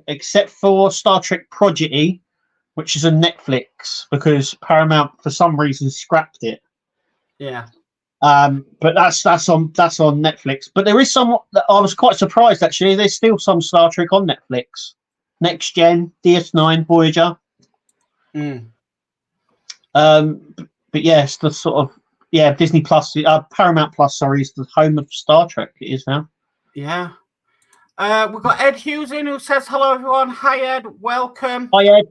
except for Star Trek Prodigy, which is on Netflix because Paramount for some reason scrapped it. Yeah. But that's on Netflix. But there is some that I was quite surprised actually. There's still some Star Trek on Netflix. Next Gen, DS9, Voyager. But yes, the sort of Disney Plus, Paramount Plus, sorry, is the home of Star Trek. It is now. Yeah. We've got Ed Hughes in who says hello everyone. Hi Ed, welcome. Hi Ed.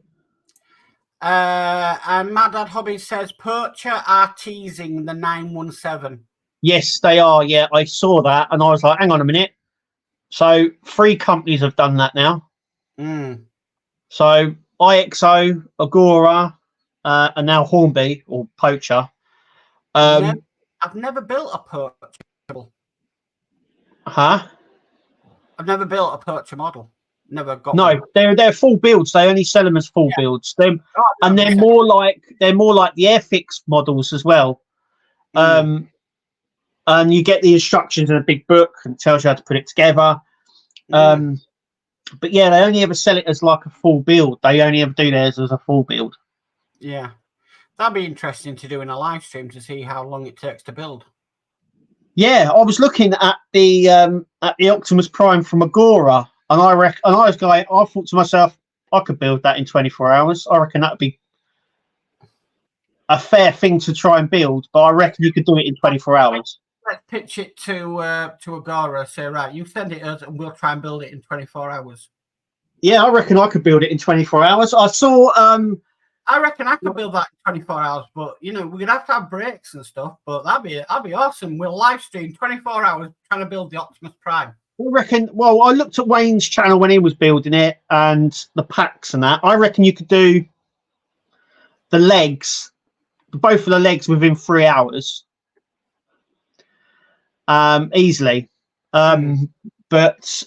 And Mad Dad Hobby says Poacher are teasing the 917. Yes, they are. Yeah, I saw that and I was like, hang on a minute. So 3 companies have done that now. So IXO, Agora, and now Hornby or Poacher. I've never built a Poacher. Huh? I've never built a Poacher model. Never got. No, one. they're full builds. They only sell them as full builds. They're more like the Airfix models as well. And you get the instructions in a big book and it tells you how to put it together. But yeah, they only ever sell it as like a full build. They only ever do theirs as a full build. Yeah, that'd be interesting to do in a live stream to see how long it takes to build. Yeah, I was looking at the Optimus Prime from Agora, and I thought to myself, I could build that in 24 hours. I reckon that'd be a fair thing to try and build, but I reckon you could do it in 24 hours. Let's pitch it to Agora. Say, right, you send it us, and we'll try and build it in 24 hours. Yeah, I reckon I could build it in 24 hours. I saw. I reckon I could build that in 24 hours, but we're gonna have to have breaks and stuff. But that'd be awesome. We'll live stream 24 hours trying to build the Optimus Prime. I reckon. Well, I looked at Wayne's channel when he was building it and the packs and that. I reckon you could do the legs, both of the legs within 3 hours. Easily. But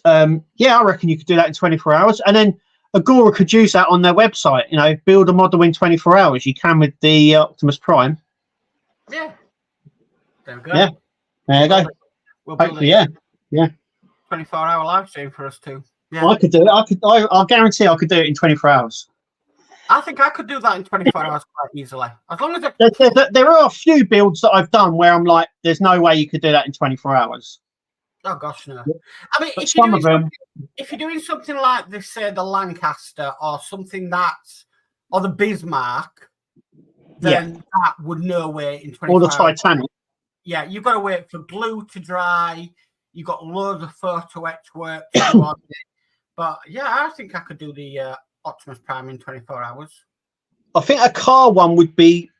yeah, I reckon you could do that in 24 hours. And then Agora could use that on their website, build a model in 24 hours. You can with the Optimus Prime. Yeah. There we go. Yeah. There you go. We'll build hopefully, it. Yeah. 24-hour live stream for us too. Yeah. I could do it. I guarantee I could do it in 24 hours. I think I could do that in 24 hours quite easily. As long as there are a few builds that I've done where I'm like, there's no way you could do that in 24 hours. Oh gosh, no. I mean, if you're doing something like this, say the Lancaster or something or the Bismarck, then that would no way in 24 hours. Or the hours. Titanic. Yeah, you've got to wait for glue to dry. You've got loads of photo etch work to do on it. But yeah, I think I could do the Optimus Prime in 24 hours. I think a car one would be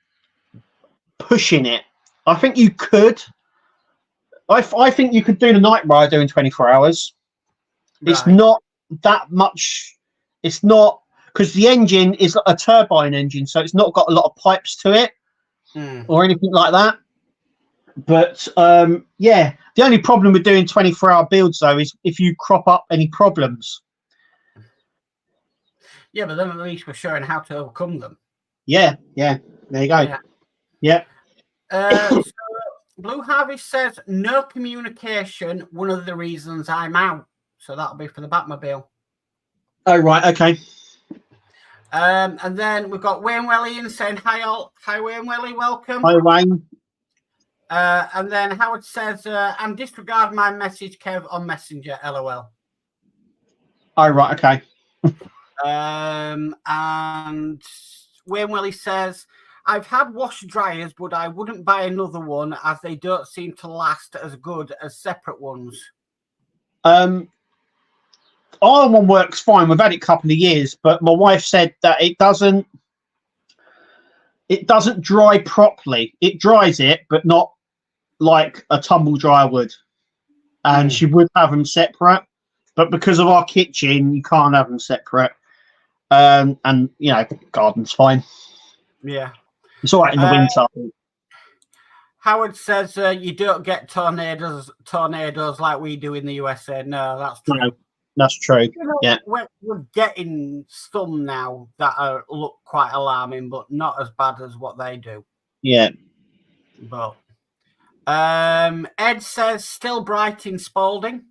pushing it. I think you could. I think you could do the Knight Rider in 24 hours. Right. It's not that much. It's not because the engine is a turbine engine, so it's not got a lot of pipes to it or anything like that. But yeah, the only problem with doing 24-hour builds though is if you crop up any problems. Yeah, but then at least we're showing how to overcome them. Yeah. There you go. Yeah. So Blue Harvest says no communication. One of the reasons I'm out. So that'll be for the Batmobile. Oh right, okay. And then we've got Wayne Welly saying hi all. Hi Wayne Welly, welcome. Hi Wayne. And then Howard says, and disregard my message, Kev, on Messenger, LOL. Oh right, okay. And Wayne Welly says, I've had washer dryers, but I wouldn't buy another one as they don't seem to last as good as separate ones. Iron One works fine. We've had it a couple of years, but my wife said that it doesn't dry properly. It dries it, but not like a tumble dryer would. And she would have them separate, but because of our kitchen, you can't have them separate. And you know, garden's fine. Yeah, it's all right in the winter. Howard says you don't get tornadoes like we do in the USA. No, that's true. No, that's true. You know, yeah, we're getting some now that look quite alarming, but not as bad as what they do. Yeah. But Ed says still bright in Spalding.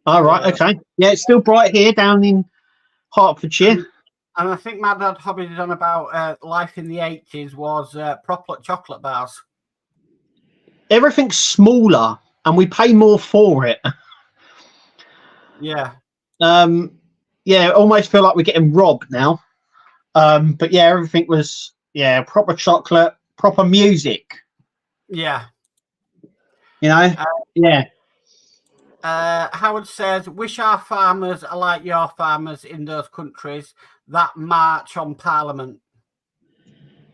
All right. Okay. Yeah, it's still bright here down in Hertfordshire. And I think my dad hobbied on about life in the 80s was proper chocolate bars. Everything's smaller and we pay more for it. Yeah. Yeah, almost feel like we're getting robbed now. But yeah, everything was proper chocolate, proper music. Yeah. You know? Yeah. Howard says, wish our farmers are like your farmers in those countries that march on Parliament.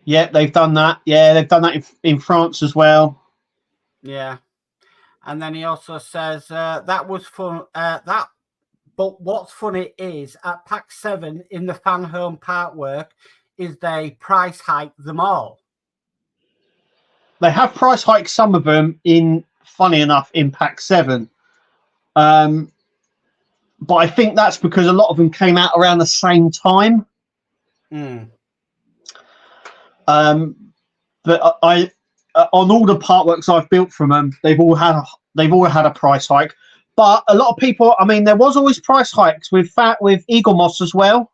Yeah, they've done that. Yeah, they've done that in France as well. Yeah. And then he also says that was fun. But what's funny is at Pack 7 in the fan home Partwork is they price hike them all. They have price hiked some of them funny enough, in Pack 7. But I think that's because a lot of them came out around the same time. But I on all the Partworks I've built from them, they've all had a price hike. But a lot of people, I mean, there was always price hikes with Eagle Moss as well.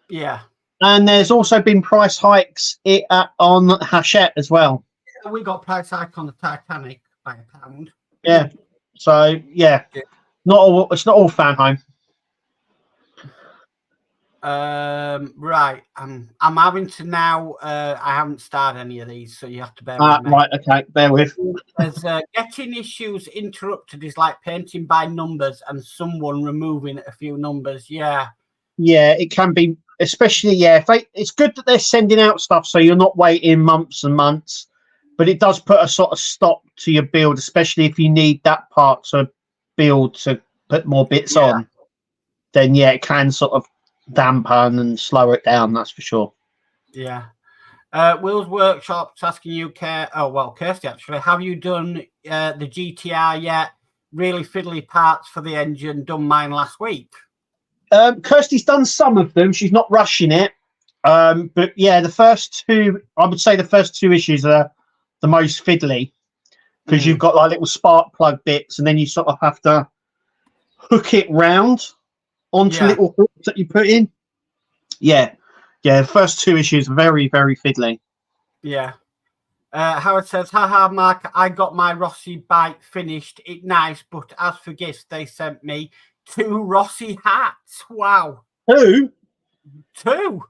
Yeah. And there's also been price hikes on Hachette as well. We got price hike on the Titanic by £1. Yeah. So yeah. It's not all fan home. Right. I'm having to now. I haven't started any of these, so you have to bear with me. Right. Okay. Bear with. As getting issues interrupted is like painting by numbers and someone removing a few numbers. Yeah. Yeah, it can be, especially it's good that they're sending out stuff so you're not waiting months and months, but it does put a sort of stop to your build, especially if you need that part to build to put more bits on. Then it can sort of dampen and slow it down, that's for sure. Yeah. Will's Workshop's asking you, Kirsty, actually, have you done the GTR yet? Really fiddly parts for the engine. Done mine last week. Kirsty's done some of them. She's not rushing it. But yeah, the first two issues are the most fiddly because you've got like little spark plug bits and then you sort of have to hook it round onto little hooks that you put in. Yeah, the first two issues are very, very fiddly. Yeah. Howard says, haha, Mark, I got my Rossi bike finished. It nice, but as for gifts, they sent me 2 Rossi hats. Wow. 2? 2.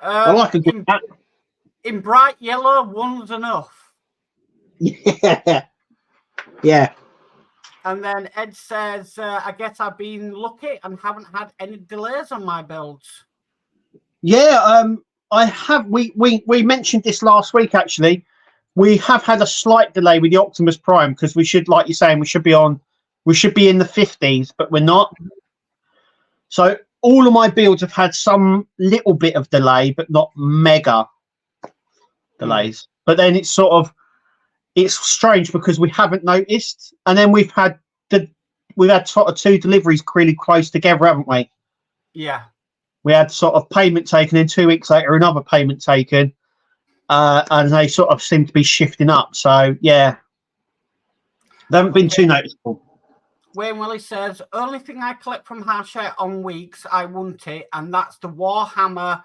I like a good hat. In bright yellow, one's enough. Yeah. Yeah. And then Ed says, I guess I've been lucky and haven't had any delays on my builds. Yeah, I have. We mentioned this last week, actually. We have had a slight delay with the Optimus Prime because we should, like you're saying, we should be in the 50s, but we're not. So all of my builds have had some little bit of delay, but not mega delays. But then it's strange because we haven't noticed, and then we've had sort of 2 deliveries really close together, haven't we? Yeah. We had sort of payment taken, and 2 weeks later another payment taken, and they sort of seem to be shifting up. So yeah, they haven't been too noticeable. Wayne Willie says, only thing I collect from Hachette on weeks, I want it, and that's the Warhammer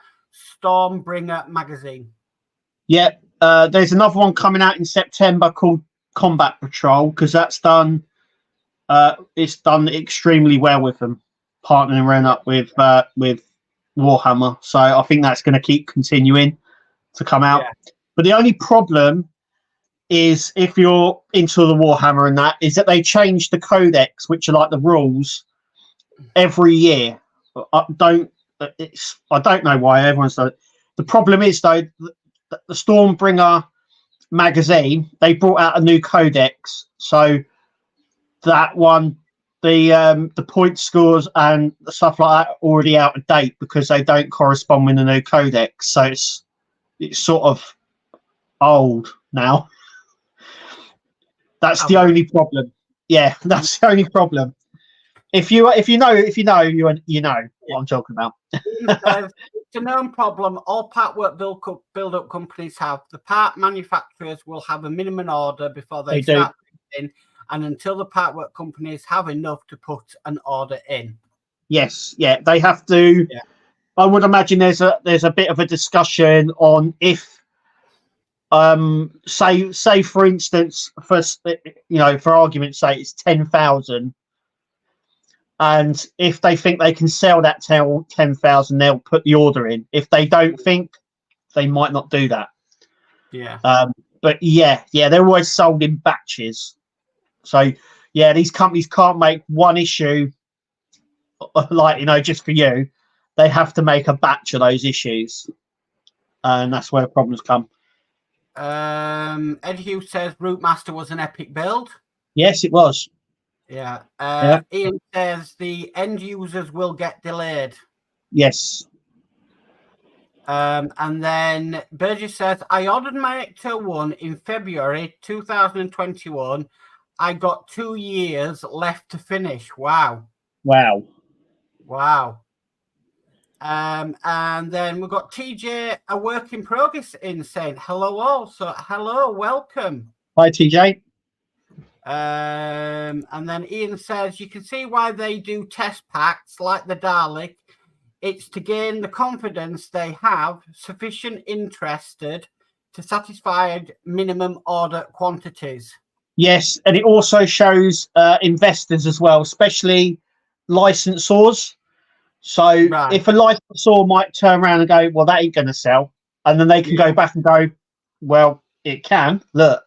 Stormbringer magazine. Yeah, there's another one coming out in September called Combat Patrol because that's done. It's done extremely well with them, partnering up with Warhammer. So I think that's going to keep continuing to come out. Yeah. But the only problem is, if you're into the Warhammer and that, is that they change the codex, which are like the rules, every year. I don't know why everyone's done it. The problem is though, the Stormbringer magazine, they brought out a new codex, so that one, the point scores and the stuff like that are already out of date because they don't correspond with the new codex. So it's sort of old now. That's the only problem. Yeah, that's the only problem. If you know what I'm talking about. It's a known problem. All partwork build-up companies have. The part manufacturers will have a minimum order before they start in, and until the partwork companies have enough to put an order in. Yes, yeah, they have to. Yeah. I would imagine there's a bit of a discussion on if, say for instance, for argument's sake, it's 10,000. And if they think they can sell that 10,000, they'll put the order in. If they don't think, they might not do that. Yeah. But yeah, they're always sold in batches. So yeah, these companies can't make one issue, just for you. They have to make a batch of those issues, and that's where problems come. Ed Hughes says Rootmaster was an epic build. Yes, it was. Yeah. Ian says the end users will get delayed. Yes. And then Burgess says, I ordered my Ecto 1 in February 2021. I got 2 years left to finish. Wow. And then we've got TJ, a work in progress, in saying hello all. So hello, welcome. Hi, TJ. And then Ian says, you can see why they do test packs like the Dalek. It's to gain the confidence they have sufficient interested to satisfy minimum order quantities. Yes, and it also shows investors as well, especially licensors. So if a licensor might turn around and go, well, that ain't going to sell, and then they can go back and go, well, it can. Look.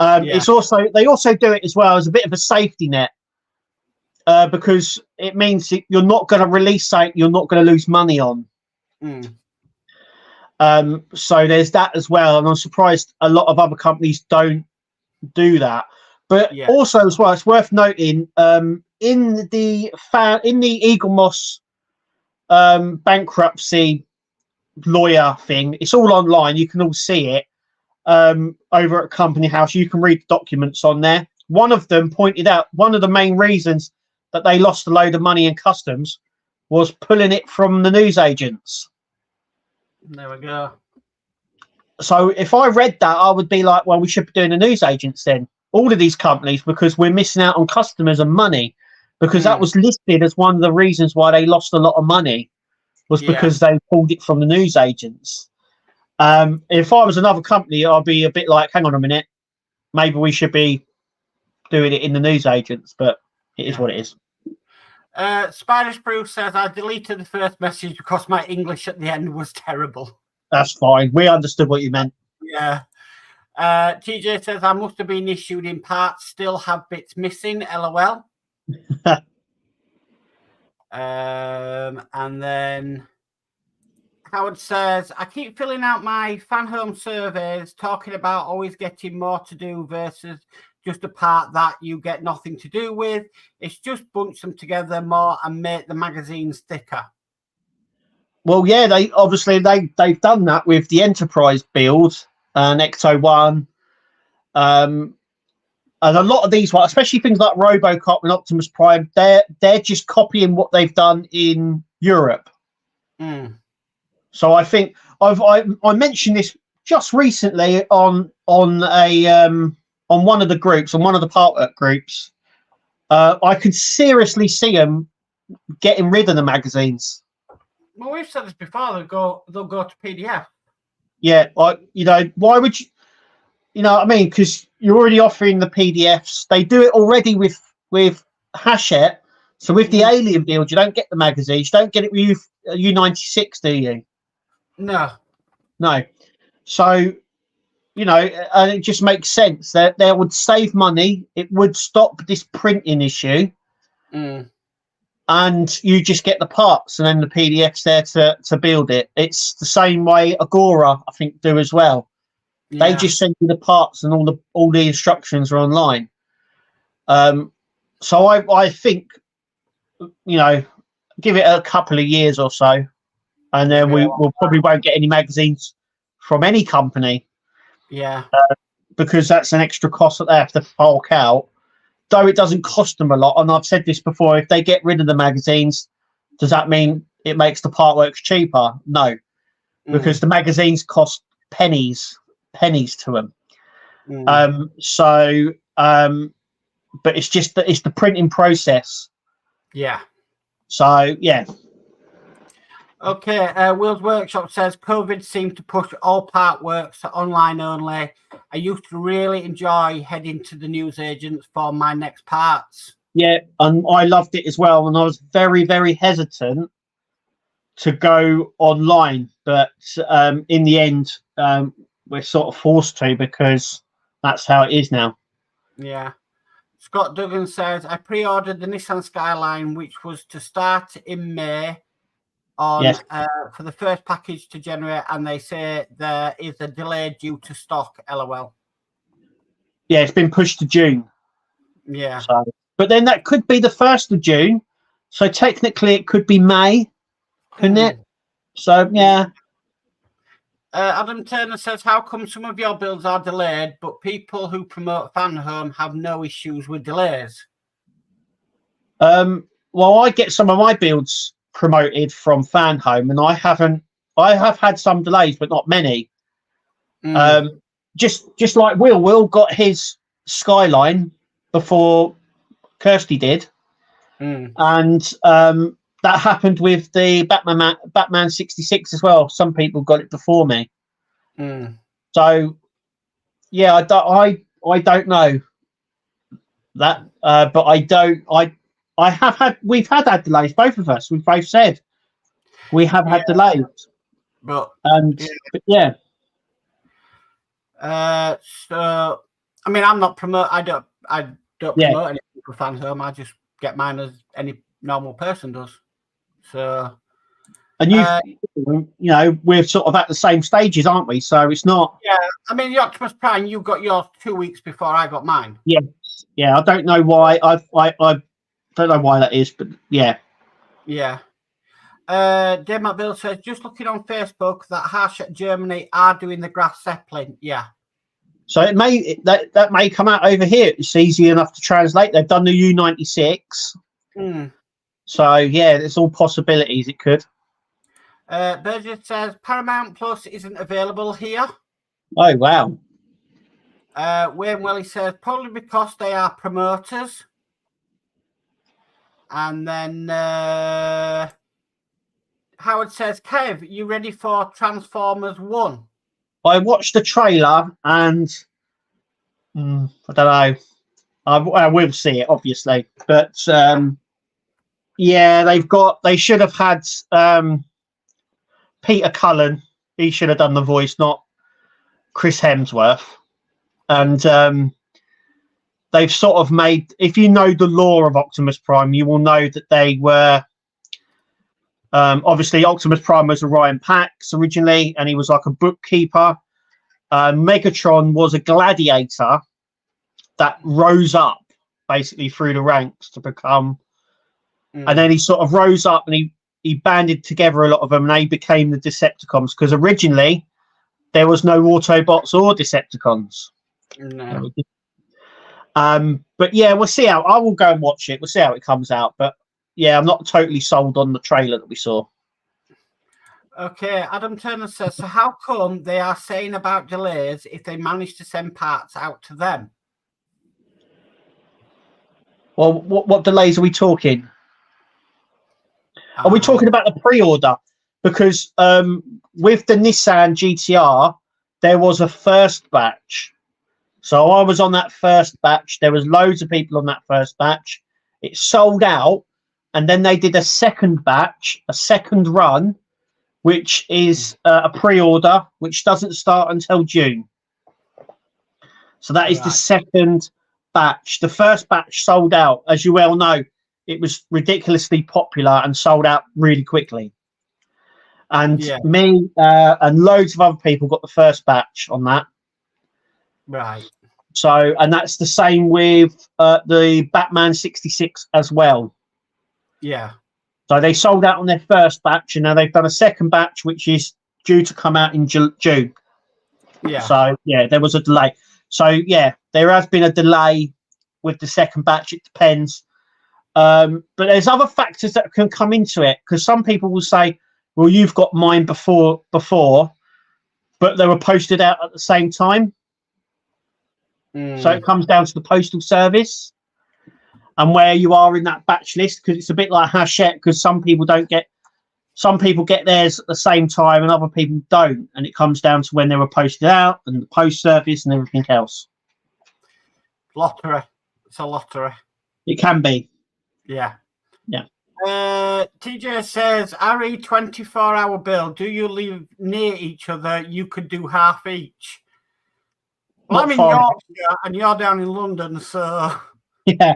It's also, they also do it as well as a bit of a safety net, because it means you're not going to release something you're not going to lose money on. So there's that as well, and I'm surprised a lot of other companies don't do that. But also as well, it's worth noting, in the Eagle Moss bankruptcy lawyer thing, it's all online. You can all see it. Over at Company House, you can read documents on there. One of them pointed out one of the main reasons that they lost a load of money in customs was pulling it from the newsagents. There we go. So if I read that, I would be like, well, we should be doing the newsagents then. All of these companies, because we're missing out on customers and money, because that was listed as one of the reasons why they lost a lot of money, was because they pulled it from the newsagents. If I was another company, I'd be a bit like, hang on a minute, maybe we should be doing it in the newsagents, but it is what it is. Spider Sprue says, I deleted the first message because my English at the end was terrible. That's fine. We understood what you meant. Yeah. TJ says, I must have been issued in parts, still have bits missing, LOL. And then Howard says, I keep filling out my fan home surveys talking about always getting more to do versus just a part that you get nothing to do with. It's just bunch them together more and make the magazines thicker. Well, yeah, they've done that with the Enterprise build, Ecto 1. And a lot of these, especially things like RoboCop and Optimus Prime, they're just copying what they've done in Europe. So I think I mentioned this just recently on one of the groups, on one of the Partwork groups. I could seriously see them getting rid of the magazines. Well, we've said this before. They'll go to PDF. Yeah, why would you? You know what I mean? Because you're already offering the PDFs. They do it already with Hachette. So with the Alien build, you don't get the magazines. You don't get it with U96, do you? No. So you know, and it just makes sense that they would save money. It would stop this printing issue. And you just get the parts and then the PDFs there to build it. It's the same way Agora, I think, do as well. Yeah. They just send you the parts and all the instructions are online. So I think, you know, give it a couple of years or so, and then we'll probably won't get any magazines from any company. Yeah. Because that's an extra cost that they have to fork out. Though it doesn't cost them a lot, and I've said this before, if they get rid of the magazines, does that mean it makes the Partworks cheaper? No, because the magazines cost pennies to them. But it's just that it's the printing process. Yeah. So yeah. Okay, Will's Workshop says COVID seemed to push all Partworks to online only. I used to really enjoy heading to the newsagents for my next parts. Yeah, and I loved it as well. And I was very, very hesitant to go online. But in the end, we're sort of forced to because that's how it is now. Yeah. Scott Duggan says, I pre-ordered the Nissan Skyline, which was to start in May. For the first package to generate, and they say there is a delay due to stock. LOL. Yeah, it's been pushed to June. Yeah. So, but then that could be the 1st of June. So technically it could be May, couldn't it? So yeah. Adam Turner says, how come some of your builds are delayed, but people who promote Fan Home have no issues with delays? Well, I get some of my builds promoted from Fan Home, and I have had some delays, but not many. Just like Will got his Skyline before Kirsty did, and that happened with the Batman 66 as well. Some people got it before me. So yeah, I don't know that, but we've had delays, both of us. We've both said we have had delays. But yeah. So I mean, I'm not I don't promote anything for Fan Home. I just get mine as any normal person does. So and you know, we're sort of at the same stages, aren't we? So it's not. Yeah, I mean, the Optimus Prime, you got yours 2 weeks before I got mine. Yeah. I don't know why. I don't know why that is, but yeah. Dave McBill says, just looking on Facebook, that Harsh at Germany are doing the Grass Zeppelin. Yeah. So it may that may come out over here. It's easy enough to translate. They've done the U96. So yeah, it's all possibilities. It could. Burgess says Paramount Plus isn't available here. Oh wow. Wayne Welly says probably because they are promoters. And then Howard says, Kev, you ready for Transformers 1? I watched the trailer and I don't know. I will see it, obviously. But yeah, they should have had Peter Cullen. He should have done the voice, not Chris Hemsworth. And they've sort of made, if you know the lore of Optimus Prime, you will know that they were obviously Optimus Prime was Orion Pax originally, and he was like a bookkeeper. Megatron was a gladiator that rose up basically through the ranks to become, and then he sort of rose up and he banded together a lot of them, and they became the Decepticons, because originally there was no Autobots or Decepticons. No. But yeah, we'll see how. I will go and watch it. We'll see how it comes out. But yeah, I'm not totally sold on the trailer that we saw. Okay, Adam Turner says, so how come they are saying about delays if they manage to send parts out to them? Well, what delays are we talking? Are we talking about the pre-order? Because with the Nissan GTR, there was a first batch. So I was on that first batch. There was loads of people on that first batch. It sold out. And then they did a second batch, a second run, which is a pre-order, which doesn't start until June. So that is the second batch. The first batch sold out, as you well know. It was ridiculously popular and sold out really quickly. And me and loads of other people got the first batch on that. Right. So, and that's the same with the Batman 66 as well. Yeah. So they sold out on their first batch, and now they've done a second batch, which is due to come out in June. Yeah. So, yeah, there was a delay. So, yeah, there has been a delay with the second batch. It depends. But there's other factors that can come into it, because some people will say, well, you've got mine before, but they were posted out at the same time. So it comes down to the postal service and where you are in that batch list, because it's a bit like Hachette, because some people get theirs at the same time and other people don't, and it comes down to when they were posted out and the post service and everything else. Lottery. It's a lottery. It can be. Yeah. Yeah. TJ says, Harry, 24-hour build. Do you live near each other? You could do half each. Well, I'm in Yorkshire and you're down in London, so yeah.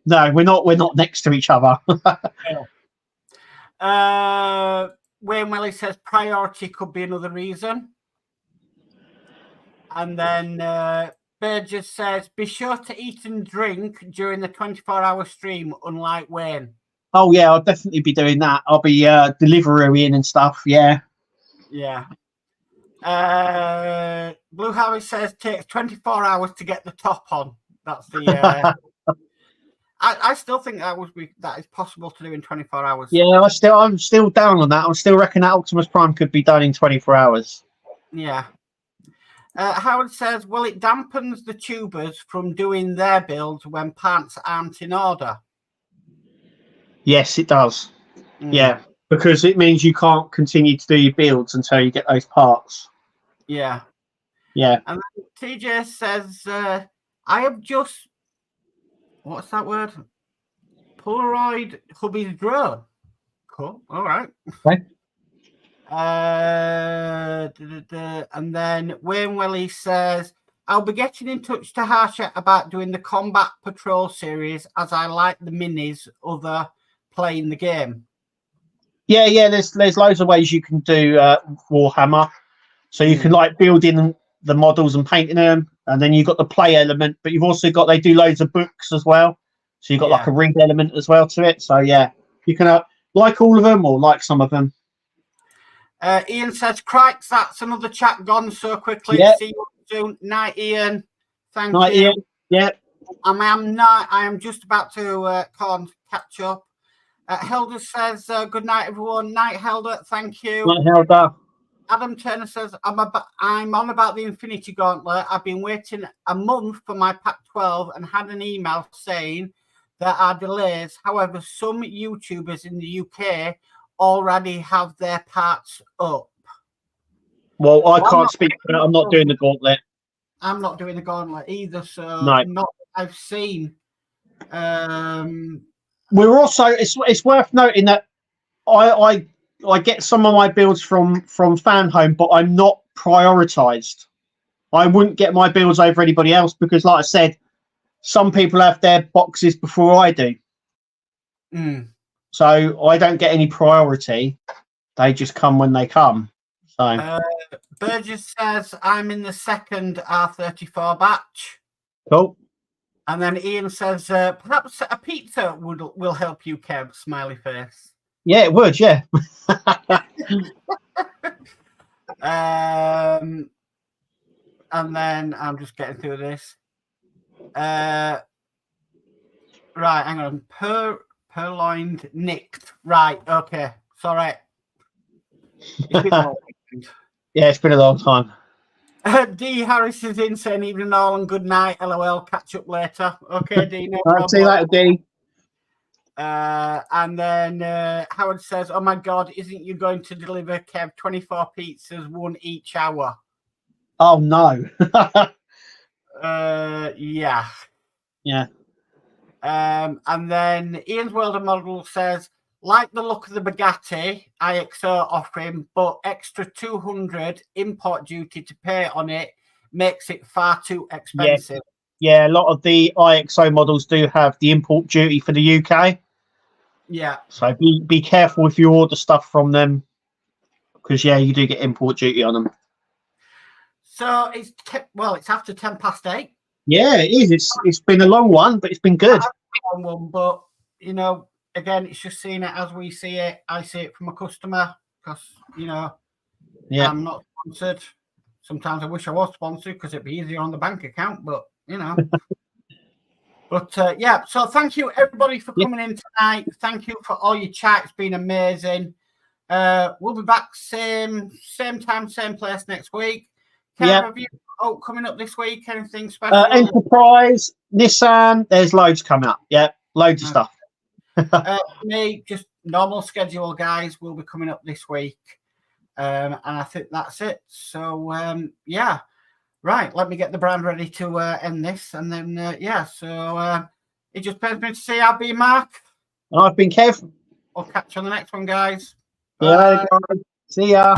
No, we're not next to each other. Wayne Welly says priority could be another reason. And then Burgess says, be sure to eat and drink during the 24-hour stream, unlike Wayne. Oh, yeah, I'll definitely be doing that. I'll be delivering and stuff, yeah. Yeah. Blue Harry says takes 24 hours to get the top on. That's the... I still think that is possible to do in 24 hours. Yeah, I'm still down on that. I still reckon that Optimus Prime could be done in 24 hours. Yeah. Howard says, well, it dampens the tubers from doing their builds when parts aren't in order. Yes, it does. Yeah, because it means you can't continue to do your builds until you get those parts. Yeah. Yeah. And then TJ says, I have just... What's that word? Polaroid hubby's drone. Cool. All right. Okay. And then Wayne Welly says, I'll be getting in touch to Harsha about doing the Combat Patrol series, as I like the minis other playing the game. Yeah. There's loads of ways you can do Warhammer. So you can like build in the models and painting them, and then you've got the play element, but you've also got, they do loads of books as well. So you've got like a read element as well to it. So yeah, you can like all of them or like some of them. Ian says, crikes, that's another chat gone so quickly. Yeah. See you soon. Night, Ian. Thank Night, you. Ian. Yeah. I am just about to catch up. Helder says, good night, everyone. Night, Helder. Thank you. Night, Helder. Adam Turner says, I'm on about the Infinity Gauntlet. I've been waiting a month for my Pack 12 and had an email saying there are delays. However, some YouTubers in the UK already have their parts up. Well, I can't speak for it. I'm not doing the Gauntlet. I'm not doing the Gauntlet either, so no. Not I've seen. We're also, it's worth noting that I get some of my builds from Fan Home, but I'm not prioritized. I wouldn't get my builds over anybody else because, like I said, some people have their boxes before I do. So I don't get any priority. They just come when they come. So Burgess says, I'm in the second R34 batch. Cool. And then Ian says, perhaps a pizza will help you, Kev. Smiley face. Yeah, it would, yeah. And then I'm just getting through this. Right, hang on. Purloined nicked. Right, okay. Sorry. Yeah, it's been a long time. D Harris is in saying evening all and good night. LOL. Catch up later. Okay, D. No problem. See you later, D. And then Howard says, oh my God, isn't you going to deliver, Kev, 24 pizzas, one each hour? Oh, no. Yeah. Yeah. And then Ian's World of Model says, like the look of the Bugatti IXO offering, but extra 200 import duty to pay on it makes it far too expensive. Yeah, a lot of the IXO models do have the import duty for the UK. Yeah. So be careful if you order stuff from them, because you do get import duty on them. So it's after 8:10. Yeah, it is. It's been a long one, but it's been good. But again, it's just seeing it as we see it. I see it from a customer because I'm not sponsored. Sometimes I wish I was sponsored because it'd be easier on the bank account, but But so thank you everybody for coming in tonight. Thank you for all your chat. It's been amazing. We'll be back same time, same place next week. Have you coming up this week? Anything special? Enterprise, Nissan. There's loads coming up. Yeah, loads of stuff. Me, just normal schedule, guys. Will be coming up this week, and I think that's it. So right. Let me get the brand ready to end this, and then So it just pains me to say I've been Mark. I've been Kev. I'll catch you on the next one, guys. Bye. See ya.